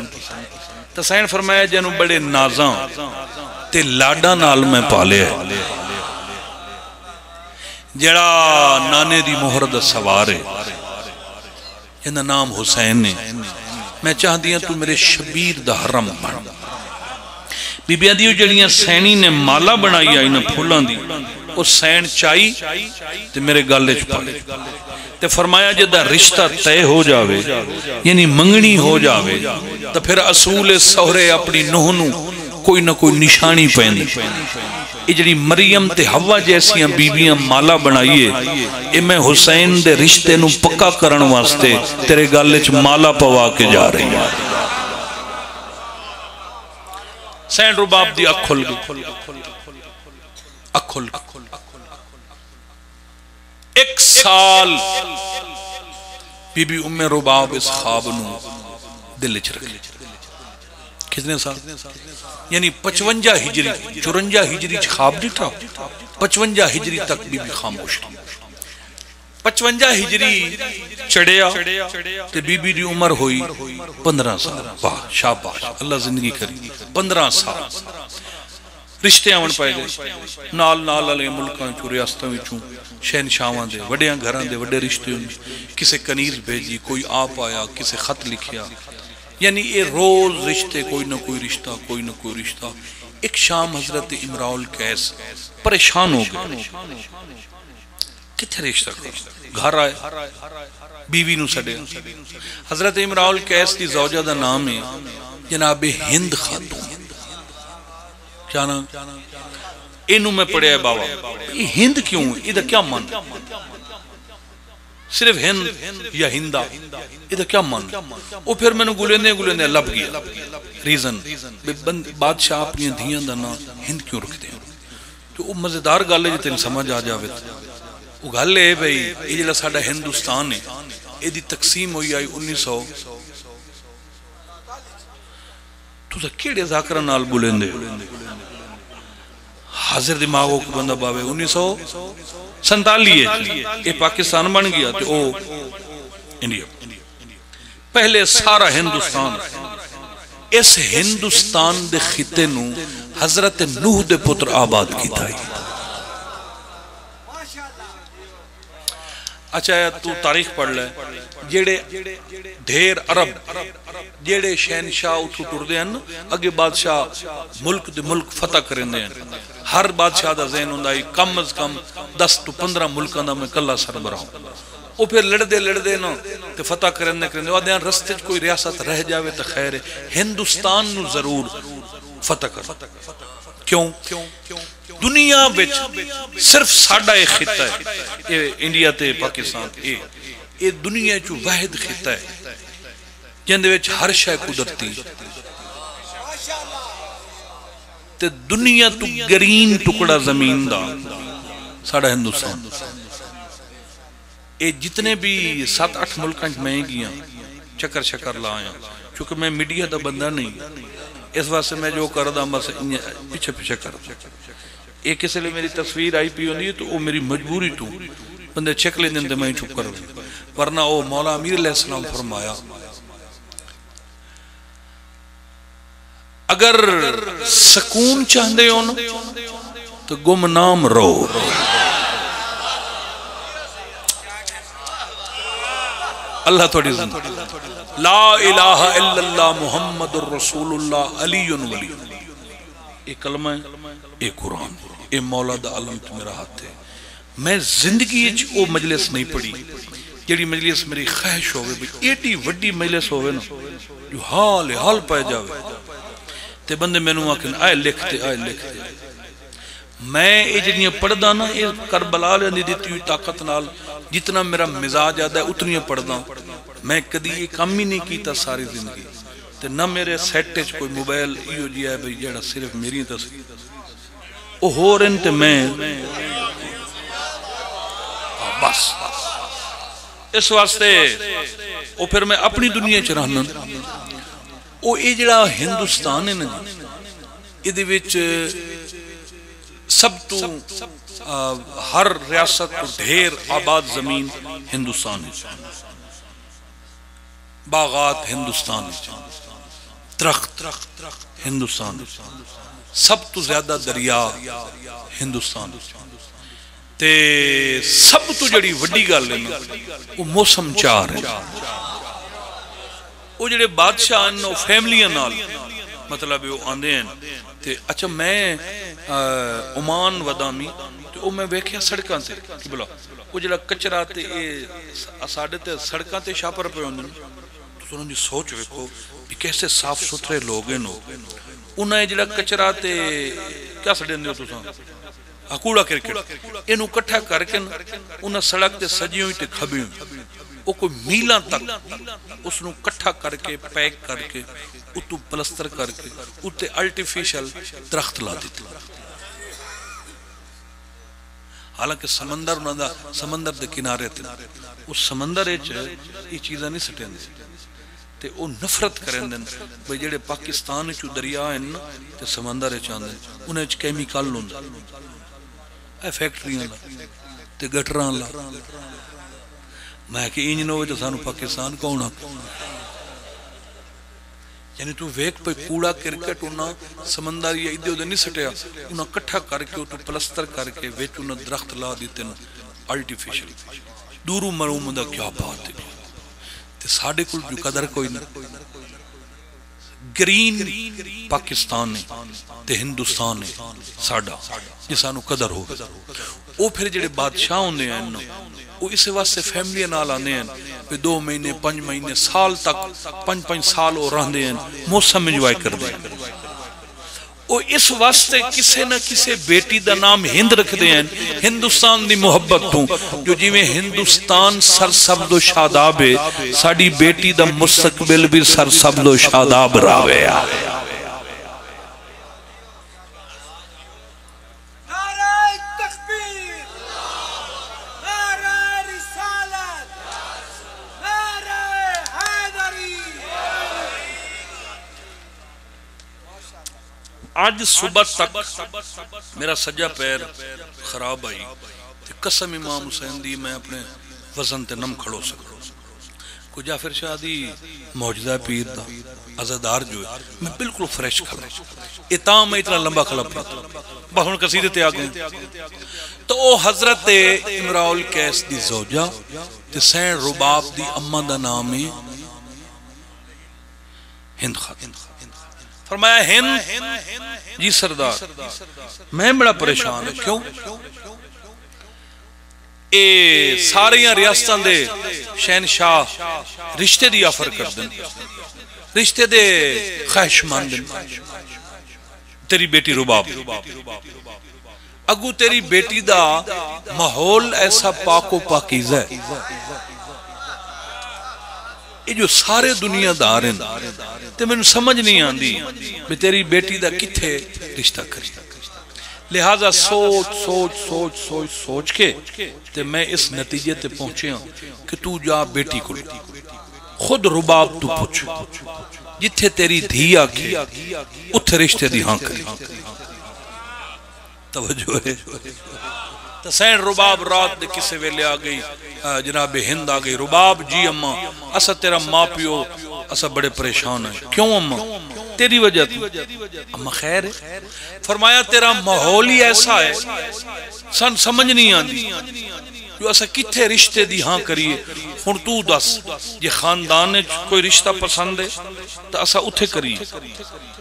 تو سین فرمایا جنہوں بڑے نازاں تے لاڈا نال میں پالے ہے جڑا نانے دی مہر دا سوار ہے جنہ نام حسین نے میں چاہ دیا تو میرے شبیر دا حرم بن بی بی آدھیو جڑیاں سینی نے مالا بنائی آئی نا پھولان دی وہ سین چائی تے میرے گالے چھپائے تے فرمایا جدہ رشتہ تے ہو جاوے یعنی منگنی ہو جاوے تو پھر اصول سہرے اپنی نوہنوں کوئی نہ کوئی نشانی پہنے یہ جڑی مریم تے حوا جیسیاں بیبیاں مالا بنائیے اے میں حسین دے رشتے نو پکا کرن واسطے تیرے گالے چ مالا پوا کے جا رہی ہیں سین رباب دی اکھل گئی اکھل ایک سال بی بی ام رباب اس خواب نو دل چ رکھ کتنے سال یعنی 55 ہجری 54 ہجری خواب دیتا 55 ہجری تک بی بی خاموش تھی 55 ہجری چڑھیا تے بی بی دی عمر ہوئی 15 سال واہ شاباش اللہ زندگی کری 15 سال رشتے آون پائے گئے نال نال علیہ ملکاں چو ریاستاں وچوں شہنشاہاں دے وڈیاں گھراں دے وڈے رشتے کسے کنیز بھیجی کوئی آپ آیا کسے خط لکھیا یعنی یہ روز رشتے کوئی نہ کوئی رشتہ کوئی نہ کوئی رشتہ ایک شام حضرت امراء القیس پریشان ہو گئے کتھے رشتہ کرو گھر آئے بیوی نو سڑے حضرت امراء القیس کی زوجہ دا نام ہے جناب ہند خاتون کیا نام اینو میں پڑھے ہے بابا یہ ہند کیوں ہے ادھا کیا مان صرف ہند یا ہندہ ادھا کیا مان وہ پھر میں نے گلے لب گیا ریزن بادشاہ اپنی دھیاں دا نا ہند کیوں رکھتے ہیں تو وہ مزیدار گالے جو تین سمجھ آ جاوے وہ گالے ہے بھئی یہ جلہ ساڑھا ہندوستان ہے یہ دی تقسیم ہوئی آئی 1900 تو دا کیڑے ذاکرہ نال بولندے حاضر دماغوں کو بندہ باوے 1947 یہ پاکستان بن گیا تو او انڈیا پہلے سارا ہندوستان اس ہندوستان دے خطے نو حضرت نوح دے پتر آباد کی تھا اچھا تو تاریخ پڑھ لے جیڑے دھیر عرب جیڑے شہنشاہ اتھو ٹر دے ہیں اگے بادشاہ ملک دے ملک فتح کریں دے ہیں ہر بادشاہ دا ذہن ہوندائی کم از کم 10 تو 15 ملکان دا میں کلہ سربراہ ہوں وہ پھر لڑ دے نا تے فتح کریں دے وہ دیان رستے کوئی ریاست رہ جاوے تو خیر ہے ہندوستان نو ضرور فتح کر کیوں دنیا بچ صرف ساڑھا ایک خطہ ہے یہ انڈیا تے پاکستان یہ دنیا چو واحد خطہ ہے جندے وچ ہر شے قدرتی تے دنیا تو گرین ٹکڑا زمین دا ساڑھا ہندوستان یہ جتنے بھی 7-8 ملکاں میں گیا چکر لائیں چونکہ میں میڈیا دا بندہ نہیں اس واسطے میں جو کر دا بس پیچھے کر ایک کسی لئے میری تصویر آئی پی ہوندی ہے تو وہ میری مجبوری تو بندے چیک لیں دیں میں چھپ کر ورنہ وہ مولا امیر علیہ السلام فرمایا اگر سکون چاہندے ہو نا تو گمنام رو اللہ تھوڑی زندگی لا الہ الا اللہ محمد الرسول اللہ علی ولی ایک کلمہ ہے ایک قرآن اے مولا دا علم تو میرا ہاتھ ہے میں زندگی وہ مجلس نہیں پڑھی جیڑی مجلس میری خواہش ہوئے بھی ایٹی وڈی مجلس ہوئے نا جو حال پائے جاوے تے بندے میں نو آکھن آئے لکھتے میں یہ جنہیں پڑھ دا نا یہ کربلا لے دیتی ہوئی طاقت نال جتنا میرا مزاج آدھا ہے اتنی پڑھ دا میں کدی یہ کام ہی نہیں کیتا ساری زندگی تے نہ میرے سیٹے کوئی موبائل ایو جی ہے بھئی جیڑا صرف میری تصویر او ہو رہن تے میں بس اس واسطے او پھر میں اپنی دنیا چ رہنا او یہ جڑا ہندوستان ہے نا ادھے وچ سب تو ہر ریاست تو ڈھیر آباد زمین ہندوستان ہے باغات ہندوستان ہے درخت ہندوستان ہے سب تو زیادہ دریا ہندوستان تے سب تو جڑی وڈی گل ہے نا وہ موسم چار ہے وہ جڑے بادشاہ ہیں وہ فیملیاں نال مطلب وہ آندے ہیں تے اچھا میں عمان ودامی تو او میں ویکھیا سڑکاں تے کہ بلا او جڑا کچرا تے ساڈے تے سڑکاں تے چھاپر پے ہوندے تو انہاں دی سوچ ویکھو کہ کیسے صاف ستھرے لوگ ہیں انہیں جڑا کچرا تے کیا سڑیندے ہو تساں کوڑا کرکٹ اینو کٹھا کر کے انہاں سڑک تے سجیوں تے کھبیوں او کوئی میلاں تک اس نو کٹھا کر کے پیک کر کے اتو پلستر کر کے اتے آرٹیفیشل درخت لا دیتے حالانکہ سمندر انہاں دا سمندر دے کنارے تے اس سمندر وچ یہ چیزاں نہیں سٹیندے تے او نفرت کرن دین بھئی جڑے پاکستان وچ دریا ہیں تے سمندر وچ آندے انہاں وچ کیمیکل ہوندا اے فیکٹریاں لا تے گٹراں لا میں کہ انج نہ ہوئے تو سانو پاکستان کون آ یعنی تو ویک پہ کوڑا کرکٹ انہاں سمندر یا ادھے ادھے نہیں سٹیا انہاں کٹھا کر کے تو پلستر کر کے ویچ انہاں درخت لا دیتے ہیں آرٹیفیشل دورو مروم دا کیا بات ہے تے ساڑھے کل جو قدر کوئی نہیں گرین پاکستان ہے تے ہندوستان ہے ساڑھا جسانو قدر ہو او پھر جڑے بادشاہ ہوندے ہیں وہ اس واسطے فیملی نال آنے ہیں پہ 2 مہینے 5 مہینے سال تک 5 سال وہ رہندے ہیں موسم انجوائے کر دیں وہ اس واسطے کسے نہ کسے بیٹی دا نام ہند رکھ دیں ہندوستان دی محبت ہوں جو جی میں ہندوستان سرسبز و شاداب ہے ساڑی بیٹی دا مستقبل بھی سرسبز و شاداب راوے آئے آج صبح تک میرا سجا پیر خراب آئی قسم امام حسین دی میں اپنے وزن تے نم کھڑو سکوں کو جعفر شاہ دی موجزہ پیر دا عزدار جو ہے میں بالکل فریش کھڑا اتام میں اتنا لمبا کھڑا پڑتا بہت ان قصیدے تے آگئے تو او حضرت امراء القیس دی زوجہ تے سین رباب دی امہ دا نامی ہند خاتم فرمایا ہند جی سردار میں بڑا پریشان ہے کیوں اے ساریاں ریاستان دے شہنشاہ رشتے دی آفر کر دیں رشتے دے خواہش مان دیں تیری بیٹی رباب اگو تیری بیٹی دا ماحول ایسا پاک و پاکیزہ ہے یہ جو سارے دنیا دار ہیں تے میں سمجھ نہیں آن دی میں تیری بیٹی دا کتھے رشتہ کری لہذا سوچ کے تے میں اس نتیجے تے پہنچے ہوں کہ تو جا بیٹی کو خود رباب تو پوچھ جتھے تیری دھیا کی اتھے رشتے دی ہاں کری توجہ ہے تسین رباب رات دے کسے ویلے آگئی جناب ہند آگئی رباب جی اماں اسا تیرا ماں پیو اسا بڑے پریشان ہیں کیوں اماں تیری وجہ تھی اماں خیر ہے فرمایا تیرا ماحول ہی ایسا ہے سن سمجھ نہیں آندی جو اسا کتھے رشتے دی ہاں کریے ہن تو دس یہ خاندان کوئی رشتہ پسند ہے تو اسا اتھے کریے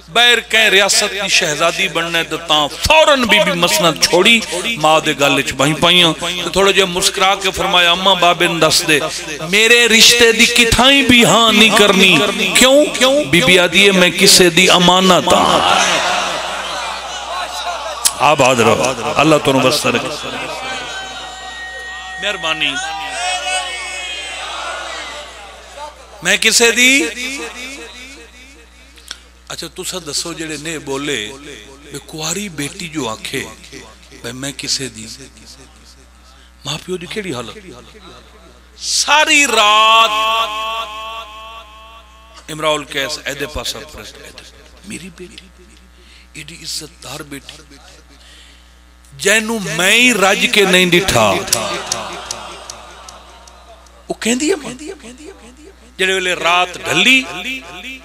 بیر کہیں ریاست کی شہزادی بننے دتاں فوراں بی بی مسند چھوڑی ماں دے گالچ بہن پائیاں تو تھوڑا جو مسکرا کے فرمایا اماں بابن دس دے میرے رشتے دی کتھائیں بھی ہاں نہیں کرنی کیوں بی بی آدیے میں کسے دی امانت آباد رہو اللہ تو نبستر مہربانی میں کسے دی اچھا تُسا دسو جڑے نے بولے بے کواری بیٹی جو آنکھے بے میں کسے دی ماں پیو دی کیڑی حالت ساری رات امراء القیس ایدے پاسا پرست ایدے میری بیٹی ایڈی عزت دار بیٹی جینو میں ہی راج کے نہیں ڈٹھا وہ کہن دیا ماں جڑے ویلے رات ڈھلی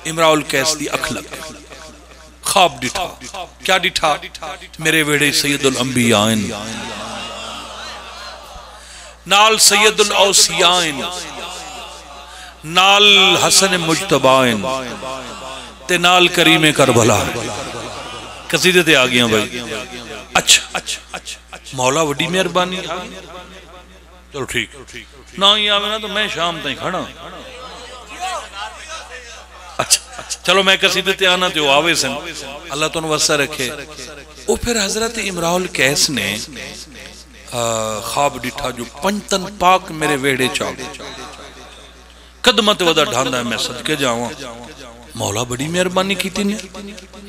امراء القیس دی اکھ لگ خواب ڈٹھا کیا ڈٹھا میرے ویڑے سید الانبیاء نال سید الاوسیاء نال حسن مجتباء تے نال کریم کربلا قصیدے تے آگیاں بھائی اچھا مولا وڈی مہربانی چلو ٹھیک نہ ہی آوے نا تو میں شام تائیں کھڑا اچھا چلو میں قصیدے تے آنا تے وہ آوے سن اللہ تو وسع رکھے او پھر حضرت امراء القیس نے خواب ڈٹھا جو پنجتن پاک میرے ویڑے چاہے قدمت ودا ڈھاندا ہے میں صدقے جاواں مولا بڑی مہربانی کیتی نے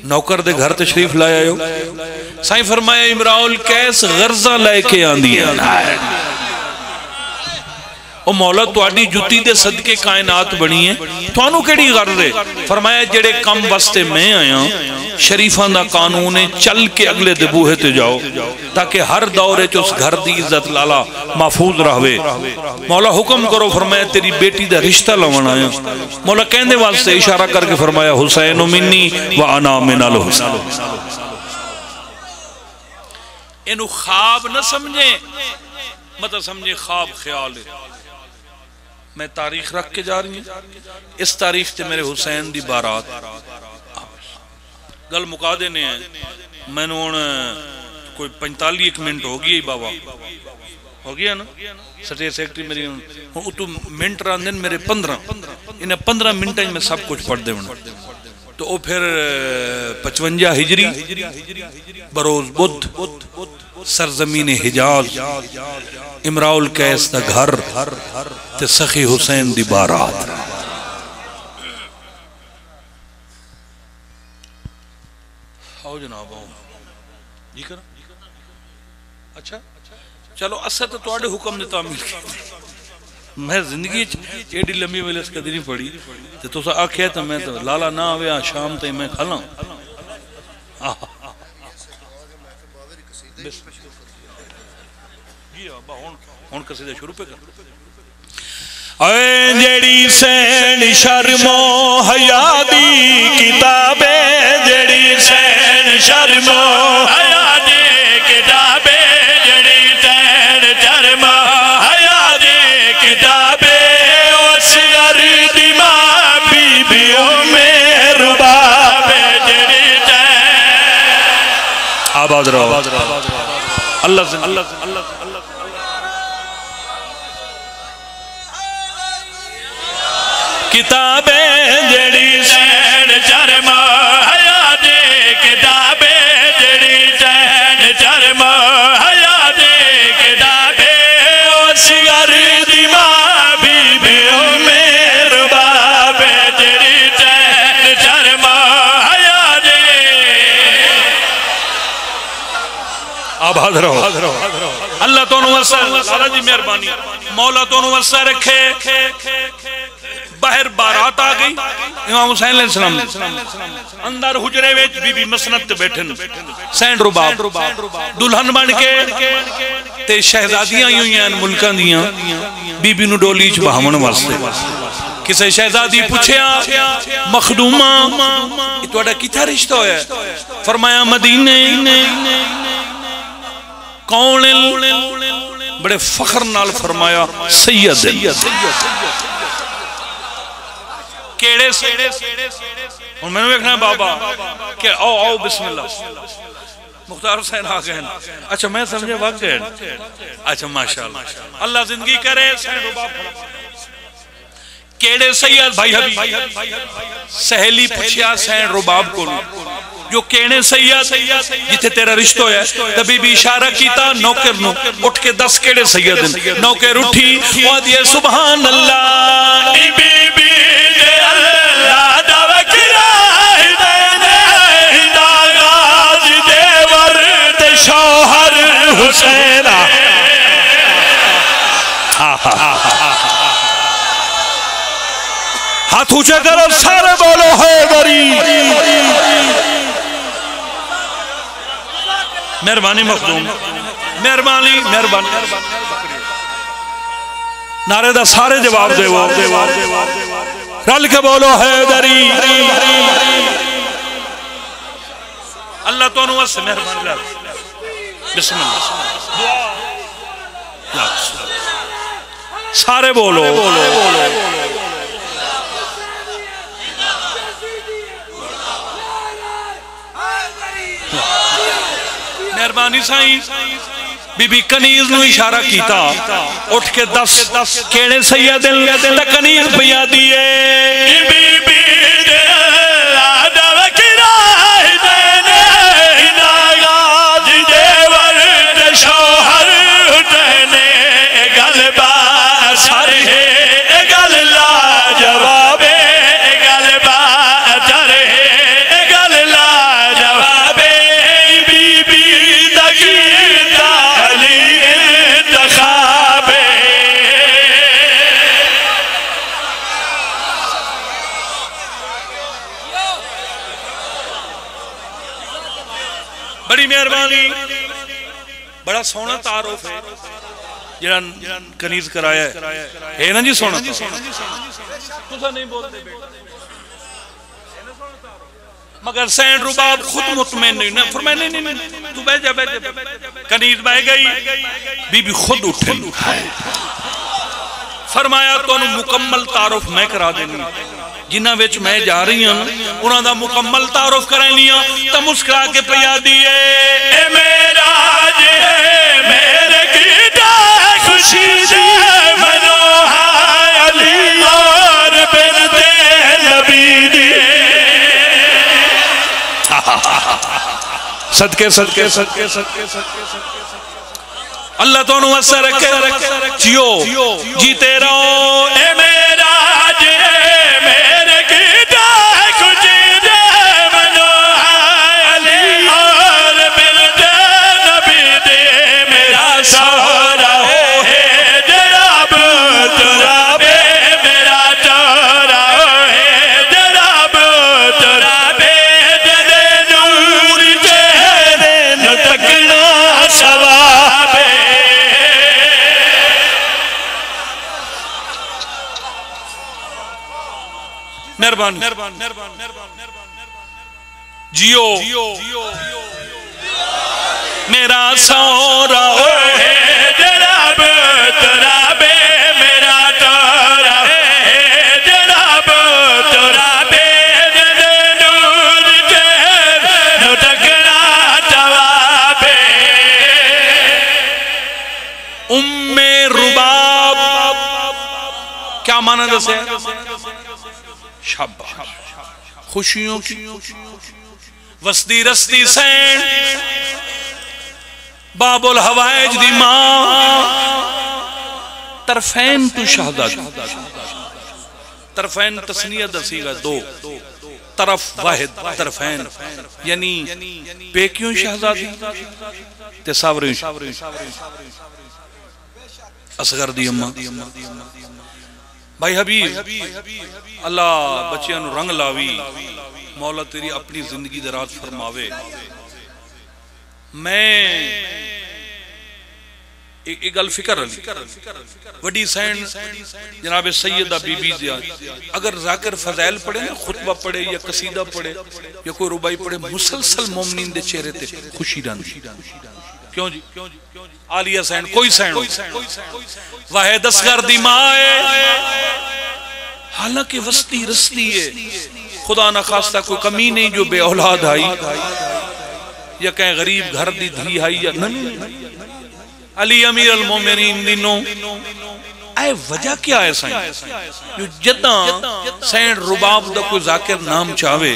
نوکر دے گھر تشریف لایا ہو سائیں فرمایا امراء القیس غرضاں لے کے آندی ہیں او مولا تواڈی جُتی دے صدقے کائنات بنی ہے توانوں کیڑی غرض ہے فرمایا جڑے کم واسطے میں آیا شریفاں دا قانون ہے چل کے اگلے دے بوہے تے جاؤ تاکہ ہر دورے چ اس گھر دی عزت لالا محفوظ رہوے مولا حکم کرو فرمایا تیری بیٹی دا رشتہ لون آیا مولا کہندے واسطے اشارہ کر کے فرمایا حسین منی وانا من الحسین اینو خواب نہ سمجھیں مطلب سمجھیں خواب خیال ہے میں تاریخ رکھ کے جا رہی ہوں اس تاریخ تے میرے حسین دی بارات گل مکا دینے ہیں میں نے کوئی 45 منٹ ہو گئی بابا ہو گیا نا سٹیٹ سیکٹری میری تو منٹ راندن میرے 15 انہیں 15 منٹ میں سب کچھ پڑھ دے تو وہ پھر 55 ہجری بروز بدھ سرزمین حجاز امراء القیس دا گھر تے سخی حسین دی بارات آؤ جناب آؤ جی کر اچھا چلو اثر تو توڑے حکم نے تعمیل کی میں زندگی ایڈی لمبی ویلے اس قدر نہیں پڑی تو سا آکھے تو میں تو لالا نہ آوے شام تے میں کھلاں ہون قصیدہ شروع پہ کر اے جڑی سین شرم و حیا دی کتابیں جڑی سین شرم و حیا دی کتابیں جڑی سین شرم و حیا دی کتابیں اس غردی ماں بی بیوں میں رباب جڑی سین آباد رہو اللہ سے اللہ کتابیں جڑی سین شرم حیا دی کتابیں جڑی سین شرم حیا دی کتابیں اس غردی ماں بی بیوں میں رباب جڑی سین شرم حیا دی آباد رہو اللہ تو نوسر لالا جی مہربانی مولا تو نوسر رکھے باہر بارات آ گئی امام حسین علیہ السلام اندر حجرے ویچ بی بی مسند بیٹھن سینڈ رباب دلہن بن کے تے شہزادیاں ہوئی ہیں ملکان دیاں بی بی نو ڈولی چ بہمن واسطے کسے شہزادی پوچھیا مخدومہ یہ توڑا کتھا رشتہ ہویا ہے فرمایا مدینے کون بڑے فخر نال فرمایا سید کیڑے سے اور میں نے دیکھنا ہے بابا کہ آؤ بسم اللہ مختار حسین آ گئے اچھا میں سمجھے وقت گئے اچھا ماشاءاللہ اللہ زندگی کرے سین رباب کیڑے سید بھائی حبیب سہیلی پوچھیا سین رباب کو جو کہنے سید جتے تیرا رشتہ ہے تبھی بھی اشارہ کیتا نوکر نو اٹھ کے 10 کیڑے سید نوکر اٹھی وہ دیئے سبحان اللہ بی بی دے اللہ دا وکرہ دینے دا غازی دے ورد شوہر حسینہ ہاتھ اونچے کرو سارے بولو حیدری مہربانی مخدوم مہربانی نعرے دا سارے جواب دے وہ رل کے بولو حیدری اللہ تو انہوں سے مہربانی لے بسم اللہ سارے بولو مہربانی سائیں بی بی کنیز نو اشارہ کیتا اٹھ کے دس کیڑے سیدن تا کنیز پیا دیئے بی بی دے اللہ دا وکرا دینے ناغاز دے ورد شوہر دینے گل با سر ہے گل لا جواب گل با تر ہے گل لا جواب بی بی دگیتا علی انتخاب بڑی مہربانی بڑا سونا تعارف ہے جڑا کنیز کرایا ہے نا جی سونا تسا نہیں بولتے مگر سینڈ رباب خود مطمئن نہیں فرمائے نہیں تو بیٹھ جا کنیز بہ گئی بی بی خود اٹھن فرمایا تو مکمل تعارف میں کرا دینی جنہ ویچ میں جا رہی ہوں انہاں دا مکمل تعارف کرنی ہوں تا مسکرا کے پیا دیئے اے میرا جے میرے گیٹا خوشی دے منوہا علی اور بنتے نبی دی صدقے صدقے صدقے صدقے اللہ تو انہوں اثر رکھے جیو جیتے رہو اے میرا جے میرے گیٹا خوشی دے منوہا علی اور بنتے نبی دی میرا سہرا ہے جناب تراب میرا سہرا ہے جناب تراب جدے نور چہرے نہ تکنا ثواب مہربانی جیو میرا سہرا ہے جناب تراب میرا سہرا ہے جناب تراب جدے نور چہرے نہ تکنا ثواب ام رباب کیا معنی دسے شاباش خوشیوں کی وسدی رستی سین باب الحوائج دی ماں طرفین تو شہداد طرفین تسنیہ دسیگا دو طرف واحد طرفین یعنی پیکیوں شہزادی تصاوریں اصغر دی اماں بھائی حبیب اللہ بچیاں نو رنگ لاوی مولا تیری اپنی زندگی دراز فرماوے میں ایک گل فکر علی وڈی سین جناب سیدہ بی بی زیاد اگر ذاکر فضائل پڑھے نا خطبہ پڑھے یا قصیدہ پڑھے یا کوئی ربائی پڑھے مسلسل مومنین دے چہرے تے خوشی راندی کیوں جی عالیہ سین کوئی سین واحد اصغر دی ماں ہے حالانکہ وسطی رستی ہے خدا نہ خواستہ کوئی کمی نہیں جو بے اولاد آئی یا کہیں غریب گھر دی دھی آئی یا نہیں علی امیر المومنین دنوں اے وجہ کیا ہے سین جو جداں سین رباب دا کوئی ذاکر نام چاہوے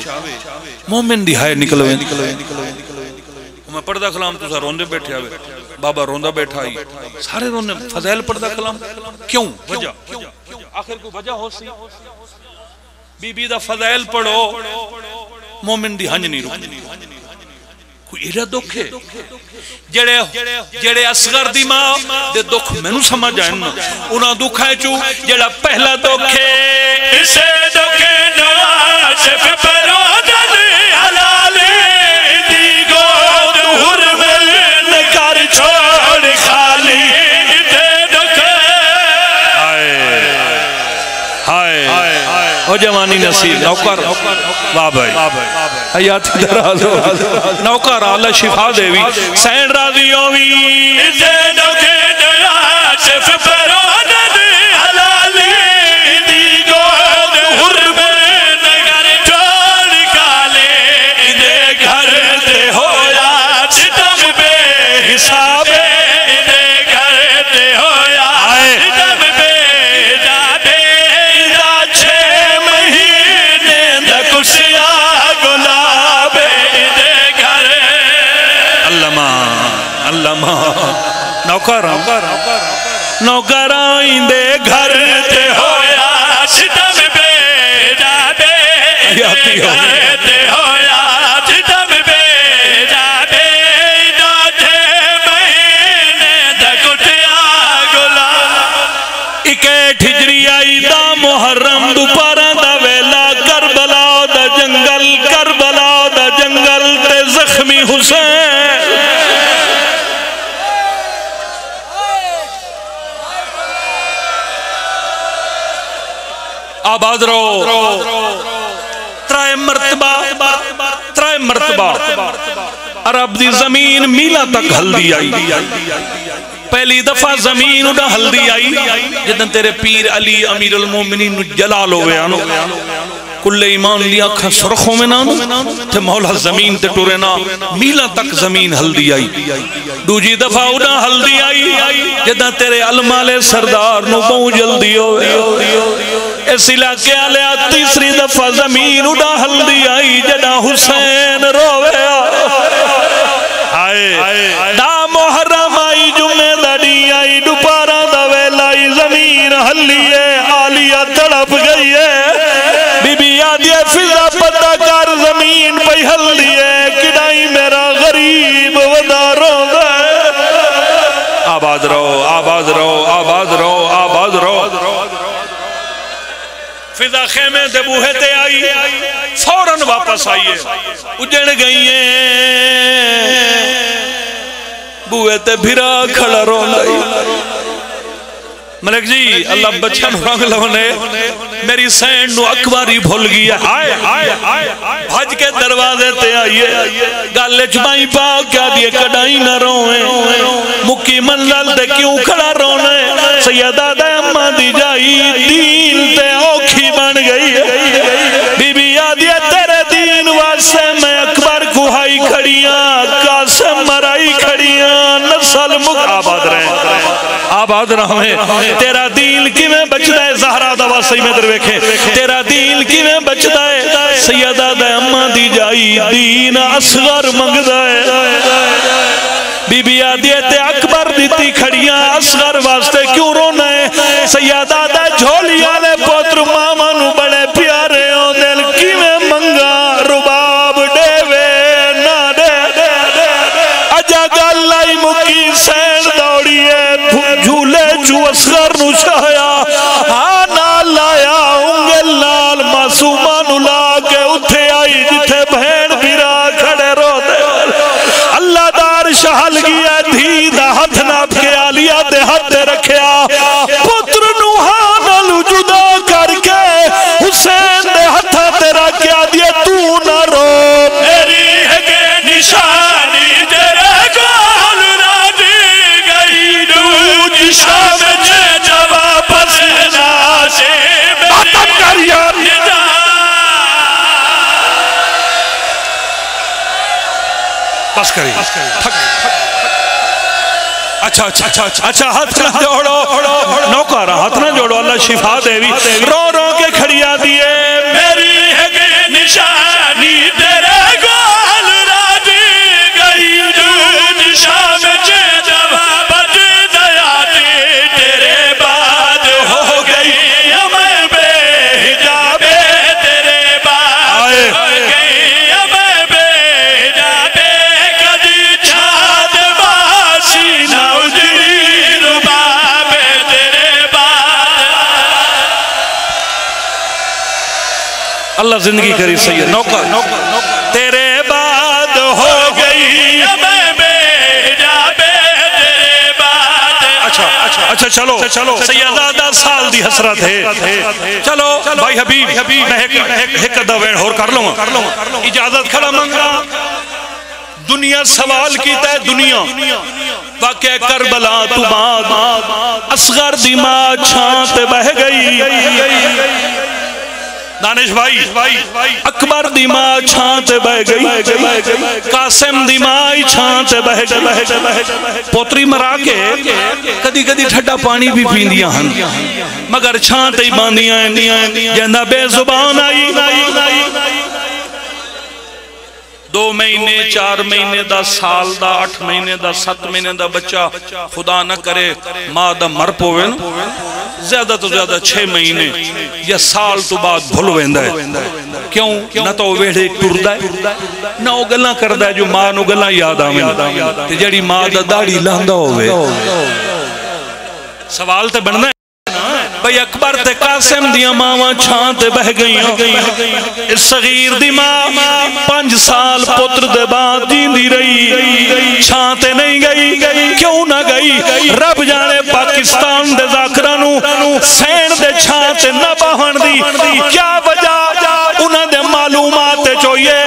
مومن دی ہائے نکلوے میں پردہ کلام تو سا روندے بیٹھے آوے بابا روندہ بیٹھا آئی سارے روندے فضائل پردہ کلام کیوں وجہ آخر کوئی وجہ ہو سی بی بی دا فضائل پڑھو مومن دی ہنج نہیں رکنی کوئی ایرہ دکھ ہے جڑے اصغر دی ماں دے دکھ میں نو سمجھ آئیں نا انہاں دکھ ہے چو جڑا پہلا دکھ ہے اسے دکھ نواسف پرودن حلال دی گود حرمل نکر چھوڑ خالی اسے دکھ ہائے ہو جوانی نصیب نوکر واہ بھائی حیات دراز نوکر اللہ شفا دیوی سین راضی ہوئی اسے دکھ نواسف پرودن حلال دی گود حرمل نکر چھوڑ خالی دے گھر دے ہویا ستم بے حساب نوکر آئندے گھر تے ہویا ستم بیجا تے ہویا ستم بیجا داتے مہینے دکھتیا گلا اکیٹ ہجری آئی دا محرم دوپارہ دا ویلا کربلا دا جنگل تے زخمی حسین آباد رو ترائے مرتبہ عرب دی زمین میلہ تک ہلدی آئی پہلی دفعہ زمین اڑا ہلدی آئی جدن تیرے پیر علی امیر المومنین جلال ہوئے آنو کل ایمان لیا کھا سرخوں میں نانو تے مولا زمین تے ٹورینا میلہ تک زمین ہلدی آئی دوجی دفعہ اڑا ہلدی آئی جدن تیرے علمال سردار نو بہو جلدی ہوئے اس علاقے آلیا تیسری دفعہ زمین اڑا ہلدی آئی جدن حسین روے دا محرم آئی جمعہ دڑی آئی دوپارہ دا ویلائی زمین ہلیے آلیہ تڑپ گئی ہے بی بی آدھے فضا پتہ کار زمین پہ ہلیے کڑائی میرا غریب ودا رو دے آباد رو فضا خیمے دے بوہے تے آئی فوراں واپس آئیے اجڑ گئی ہیں بوہے تے بھرا کھڑا رو لائی ملک جی اللہ بچن رنگ لونے میری سینڈ نو اکباری بھول گیا بھج کے دروازے تے آئیے گالے چبائیں پاک کیا دیے کڑائی نہ روئیں مکی منزل دے کیوں کھڑا رونے سیدہ دے اممہ دی جائی دین تے اوکھی بن گئی بی بی آدھیے تیرے دین واسے میں اکبر کوہائی کھڑیاں قاسم مرائی کھڑیاں نسل آباد رہیں تیرا دین کی میں بچتا ہے زہرہ دوا سی میں درویکھیں تیرا دین کی میں بچتا ہے سیدہ دے اممہ دی جائی دین اصغر منگتا ہے بی بی آدھیے تے اکبر دیتی کھڑیاں اصغر واسطے کیوں رونا ہے سیدہ دے جھولی آلے پوتر ماما نو بڑے پیارے ہوں دل کی میں منگا رباب دے وے نا دے اجا گالائی مکی سین دوڑیے جھولے جو اصغر نو چاہیا آنا لایا انگے لال معصومان لا کے اٹھے آئی جتھے بہن بھیرا کھڑے رو دے اللہ دار شہل گیا دھی دا ہتھ ناپ کے آلیا دے ہتھ دے رکھیا پتر نوحان لو جدا کر کے حسین دے ہتھ تیرا کیا دیا تو نہ رو میری ہے کہ نشانی تیرے گال نہ دی گئی دوج شام جے جواب پسنا سے باتم کر یار بس کری اچھا ہاتھ نہ جوڑو نوکارا ہاتھ نہ جوڑو اللہ شفا دیوی رو رو کے کھڑیا دیئے میری ہے کہ نشانی تیرے گال نہ دی گئی دوج شام جے جواب دیا دی تیرے بعد ہو گئی ہمیں بے حجابے تیرے بعد ہو گئی ہمیں بے حجابے کدی چھاد باسی نوجری ربابے تیرے بعد اللہ زندگی کری سید نوکر تیرے بعد ہو گئی ہمیں بے حجابے تیرے بعد اچھا چلو سیدہ سال دی حسرت ہے چلو بھائی حبیب میں ایک ادھا وین اور کر لوں اجازت کھڑا منگا دنیا سوال کیتا ہے دنیا واقعہ کربلا تو بعد اصغر دی ماں چھانت بہ گئی دانش بھائی اکبر دی ماں چھانت بہ گئی قاسم دی ماں چھانت بہ گئی پوتری مرا کے کدی کدی ٹھڈا پانی بھی پیندیاں ہن مگر چھانت ہی باندیاں جنہ بے زبان آئی 2 مہینے 4 مہینے دا سال دا 8 مہینے دا 7 مہینے دا بچہ خدا نہ کرے ماں دا مر پوے زیادہ تو زیادہ 6 مہینے یا سال تو بعد بھول ویندا ہے کیوں نہ تو ویڑے ٹردا ہے نہ او گلاں کردا ہے جو ماں نو گلاں یاد آویں تے جڑی ماں دا داڑھی لاندا ہوے سوال تے بننا بھئی اکبر تے قاسم دیاں ماواں چھاں تے بہ گئیاں اس صغیر دی ماں 5 سال پتر دے بعد جیندی رہی چھاں تے نہیں گئی کیوں نہ گئی رب جانے پاکستان دے ذاکراں نو سین دے چھاں تے نہ بہن دی کیا وجہ انہاں دے معلومات چوئیے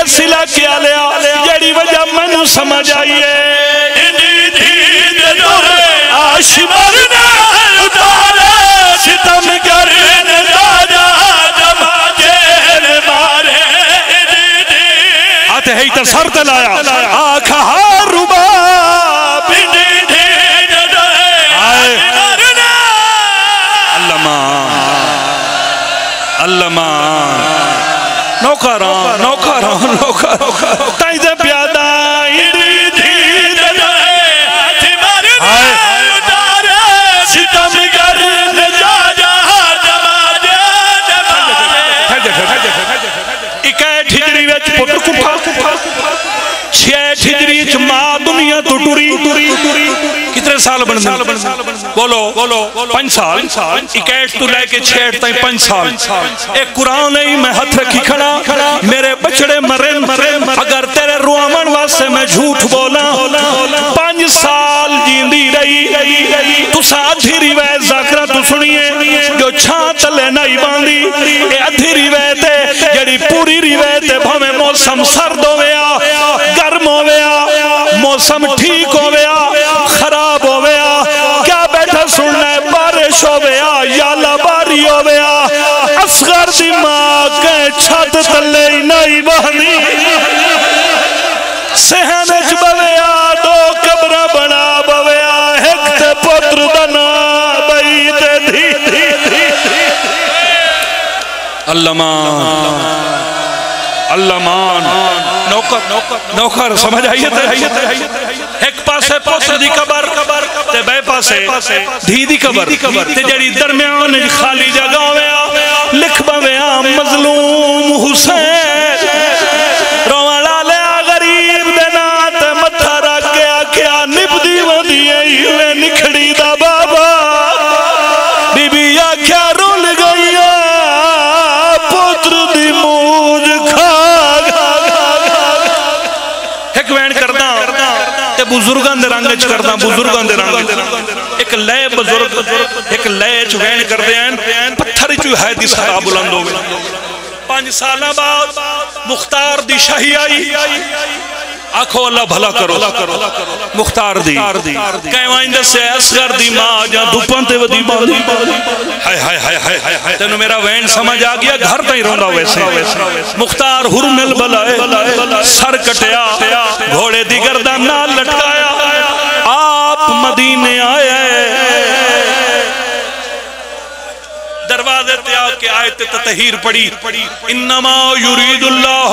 اس علاقے آلیا جڑی وجہ منو سمجھ آئیے آشمرنا اتارے ستم کرنے راجا جماجر مارے آتے ہی تا سر تلایا آکھا ربا بندی دین دے آشمرنا اللہ نوکران تائیں دے پیادہ ہجری ماں دنیا تو ٹوری کتنے سال بندے بولو 5 سال 61 تو لے کے 66 تائیں 5 سال ایک قرآن نہیں میں ہاتھ رکھی کھڑا میرے بچڑے مرن اگر تیرے روامن واسے میں جھوٹ بولا 5 سال جیندی رہی تو ساتھی روایت ذاکرہ تو سنیے جو چھاں تلے نہیں باندھی اے ادھی روایت ہے جڑی پوری روایت ہے بھویں موسم سرد ہویا گرم ہویا موسم ٹھیک ہویا خراب ہویا کیا بیٹھا سننا ہے بارش ہویا یا لباری ہویا اصغر دی ماں کے چھت تلے نہیں باندھی سہنچ بویا 2 قبرہ بنا بویا ایک تے پتر دنا بئی تے دھی اللہ مان نوکر سمجھ آئیے ایک پاسے پتر دی قبر تے بے پاسے دھی دی قبر تے جڑی درمیان خالی جگہ ہویا لکھ بویا مظلوم حسین روالہ لیا غریب دینا تے متھا رکھ گیا کیا نبدی ودی ایوے نکھڑی دا بابا بی بی آکھیا رول گئی پتر دی موج کھا ایک وین کردہ تے بزرگان دے رنگچ کردہ بزرگان دے رنگچ ایک لئے بزرگ ایک لئے چو وین کردے ہیں پتھری چو ہے دی صدا بلند ہوئے 5 سالہ بعد مختار دی شاہی آئی آنکھو اللہ بھلا کرو مختار دی کہیں وائندہ سے اصغر دی ماں جہاں دھوپان تے ودی باندھی تینو میرا وین سمجھ آگیا گھر تھی روندہ ویسے مختار ہرمل بلائے سر کٹیا گھوڑے دی گردہ نال لٹکایا آپ مدینے آئے دروازے تے آکے آیت تطہیر پڑی انما یرید اللہ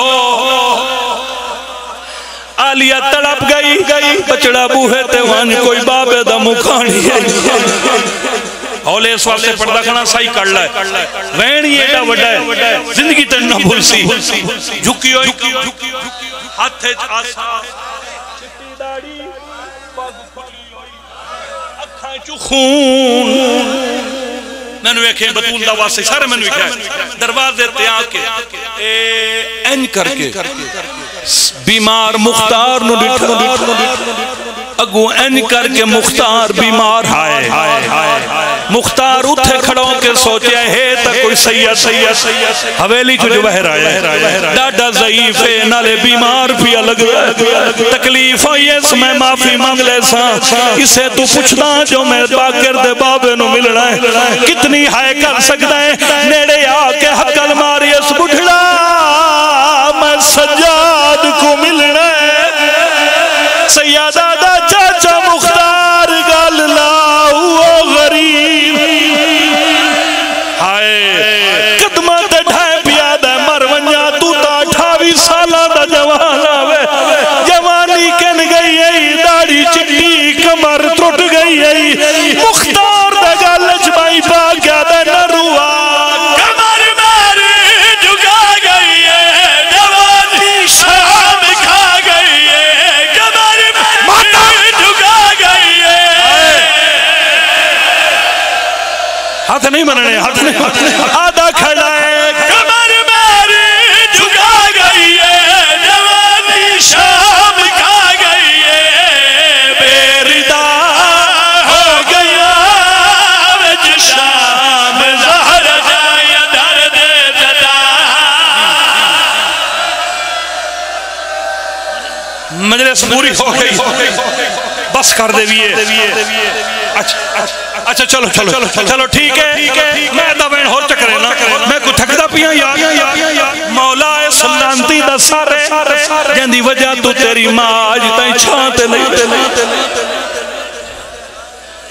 آلیہ تڑپ گئی بچڑا بوہے تے وان کوئی بابے دا مکھانی ہے ہولے اس واسطے پردہ کھنا سائی کر لائے وینی ایڈا وڈا ہے زندگی تے نہ بھول سی جھکی ہوئی ہاتھ آسا چٹی داڑی اکھائیں چو خون میں نے ویکھیں بطول دا واسطے سارے میں نے ویکھیں دروازے تے آکے این کر کے بیمار مختار نو ڈٹھا اگو این کر کے مختار بیمار ہائے مختار اٹھے کھڑوں کے سوچے ہے تا کوئی سید حویلی جو بہر آئے ڈاڈا ضعیف ہے نالے بیمار بھی الگ تکلیف ہوئی اس میں معافی مانگ لے سا اسے تو پوچھنا جو میں باکر دے بابے نو مل رہا ہے کتنی ہائے کر سکتا ہے نیڑے آکے حقل ماری اس بڑھڑا میں سجاد کو ملنا ہے سیادہ دا چاچا مختار گال لاؤ غریب ہائے قدمت ڈھائے پیادہ مرونیا تو تا 28 سالہ دا جوانا نہیں بننے آدھا کھڑا ہے کمر میری جھکا گئی ہے جوانی شام کھا گئی ہے بے ردا ہو گیا وچ شام زہر جائے درد جدا مجلس پوری ہو گئی بس کر دے اچھا چلو ٹھیک ہے میں دبین ہو چکرے نا میں کو تھکدا پیاں یار مولا سلامتی دا سارے جندی وجہ تو تیری ماں آج تائیں چھانتے نہیں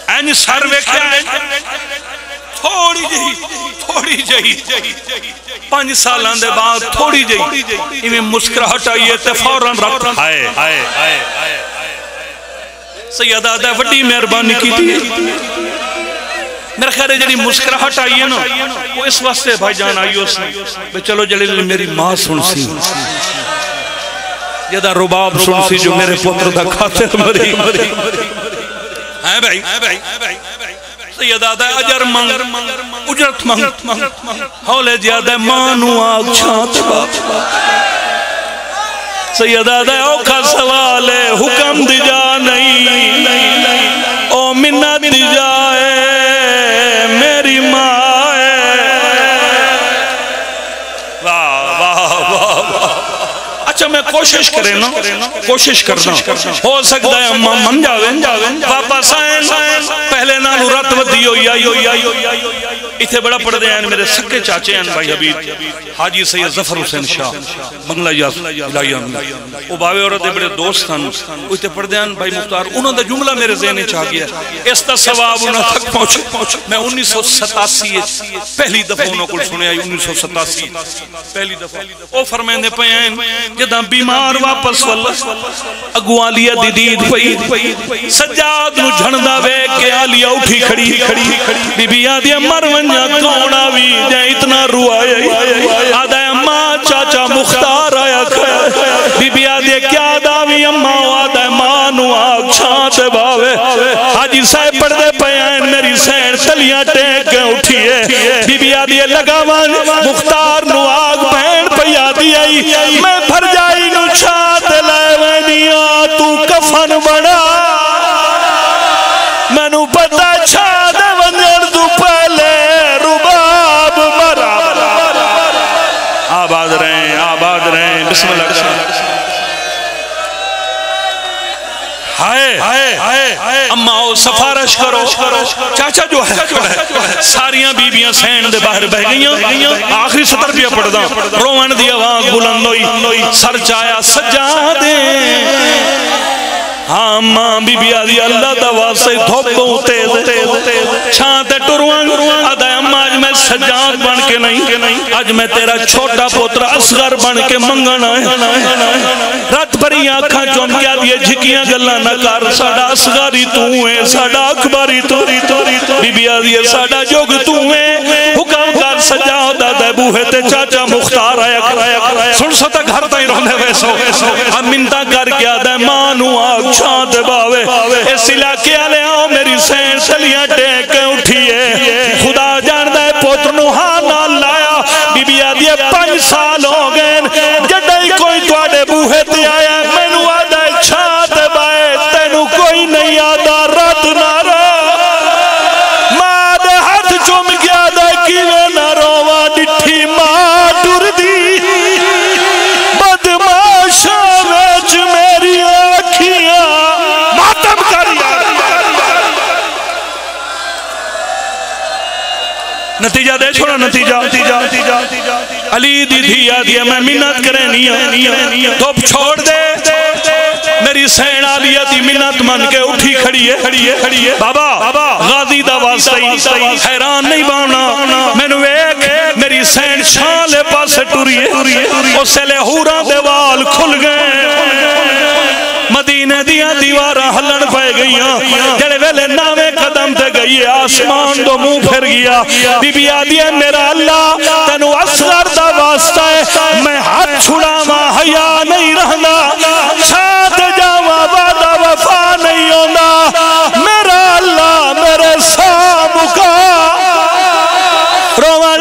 این سر ویکھیا تھوڑی جہی 5 سالان دے بعد تھوڑی جہی ایویں مسکراہٹ آئیے تے فوراں رب ہائے سیدہ دے وڈی مہربانی کی تھی میرا خیال ہے جڑی مسکراہٹ آئی ہے نا وہ اس واسطے بھائی جان آئیو سی چلو جلیل میری ماں سن سی جدہ رباب سن سی جو میرے پتر دا خاطر مری ہے بھائی سیدہ دے اجر منگ اجرت منگ ہولے زیادہ مانو آگ چھانت باپ سیدہ دے اوکھا سوال ہے حکم دی جا نہیں او منت دی جائے میری ماں اچھا میں کوشش کرے نا کوشش کرنا ہو سکتا ہے اممہ من جاویں واپس آئیں پہلے نالو رات ودی ہوئی اتھے بڑا پڑھ دے ہیں میرے سکے چاچے ہیں بھائی حبیب حاجی سید ظفر حسین شاہ بنگلہ الہیہ وہ باوے عورت بڑے دوست ہیں اتھے پڑھ دے ہیں بھائی مختار انہوں نے جملہ میرے ذہنے چاہ گیا اس تا ثواب انہوں تک پہنچے میں 1987 پہلی دفعہ انہوں کو سنے آئی 1987 پہلی دفعہ وہ فرمائیں دے پہ ہیں جدہ بیمار واپس واللہ اگو آلیہ دیدید پئی سجاد نو جھنڈا وے کہ آلیہ اٹھی کھڑی بی بی آدھی مر ونجا کونا بھی جائے اتنا رو آئے آدھا اممہ چاچا مختار آیا کھڑا بی بی آدھی کیا داوی اممہ آدھا مانو آگ چھانتے باوے حاجی صاحب پڑھ دے پیان میری سین تلیاں ٹیک کے اٹھیے بی بی آدھی لگا مان مختار نو آگ پہن پہ آدھی آئی میں بھر جائی نو چھات لائے وینیا تو کفن بڑا میں نو پتا چھات ونجر تو پہلے رباب مرا آباد رہیں بسم اللہ ہائے اماؤ سفارش کرو چاچا جو ہے ساریاں بیبیاں سین دے باہر بہ گئیاں آخری سطر بھی پڑھ دا روان دی آواز بلند ہوئی سر چایا سجا دے ہاں ماں بی بی آدھی اللہ دا واسطے دھوپوں تیز چھانتے ٹروان آدھا اماں آج میں سجاد بن کے نہیں آج میں تیرا چھوٹا پوترا اصغر بن کے منگنا ہے رات بھری آنکھاں چون کیا دیئے جھکیاں گلہ نہ کر ساڑا اصغری تو ہے ساڑا اکبری تو بی بی آدھی ساڑا جوگ تو ہے حکم کر سجاد آدھا بوہے تے چاچا مختار آیا سن ستا گھر تائی رونے ویسو ہم منتا کر کے آدھا مانو آگ چھانت باوے اس علاقے آلے آؤ میری سین سلیاں ٹیک اٹھیے خدا جاندہ ہے پوتر نوحانا لایا بی بی آدھیے 5 سال ہو گئے جڑائی کوئی توڑے بوہے تے آیا میں نو آدھا ہے چھانت بائے تینو کوئی نہیں آدھا رات نارا ماں دے ہاتھ چوم گیا دے کیوے نہ روا ڈٹھی ماں ٹر دی بدماشا ویچ میری آنکھیاں ماتم کریا نتیجہ دے چھوڑا نتیجہ علی دی دھی آدھی میں منت کریں تو چھوڑ دے میری سین آلیہ دی منت من کے اٹھی کھڑی ہے بابا غازی دا واسطی حیران نہیں بانا میں نو ایک میری سین شالے پاس ٹوری ہے اس سے لے ہورا دیوال کھل گئے مدینہ دیا دیوارہ ہلن پہ گئیاں جڑے ویلے نامے قدم تے گئی آسمان دو منہ پھر گیا بی بی آدھی ہے میرا اللہ تنو اصغر دا واسطہ ہے میں ہاتھ چھڑا ماں حیا نہیں رہنا چھات جاوا وعدہ وفا نہیں ہونا میرا اللہ میرے سامو کا روان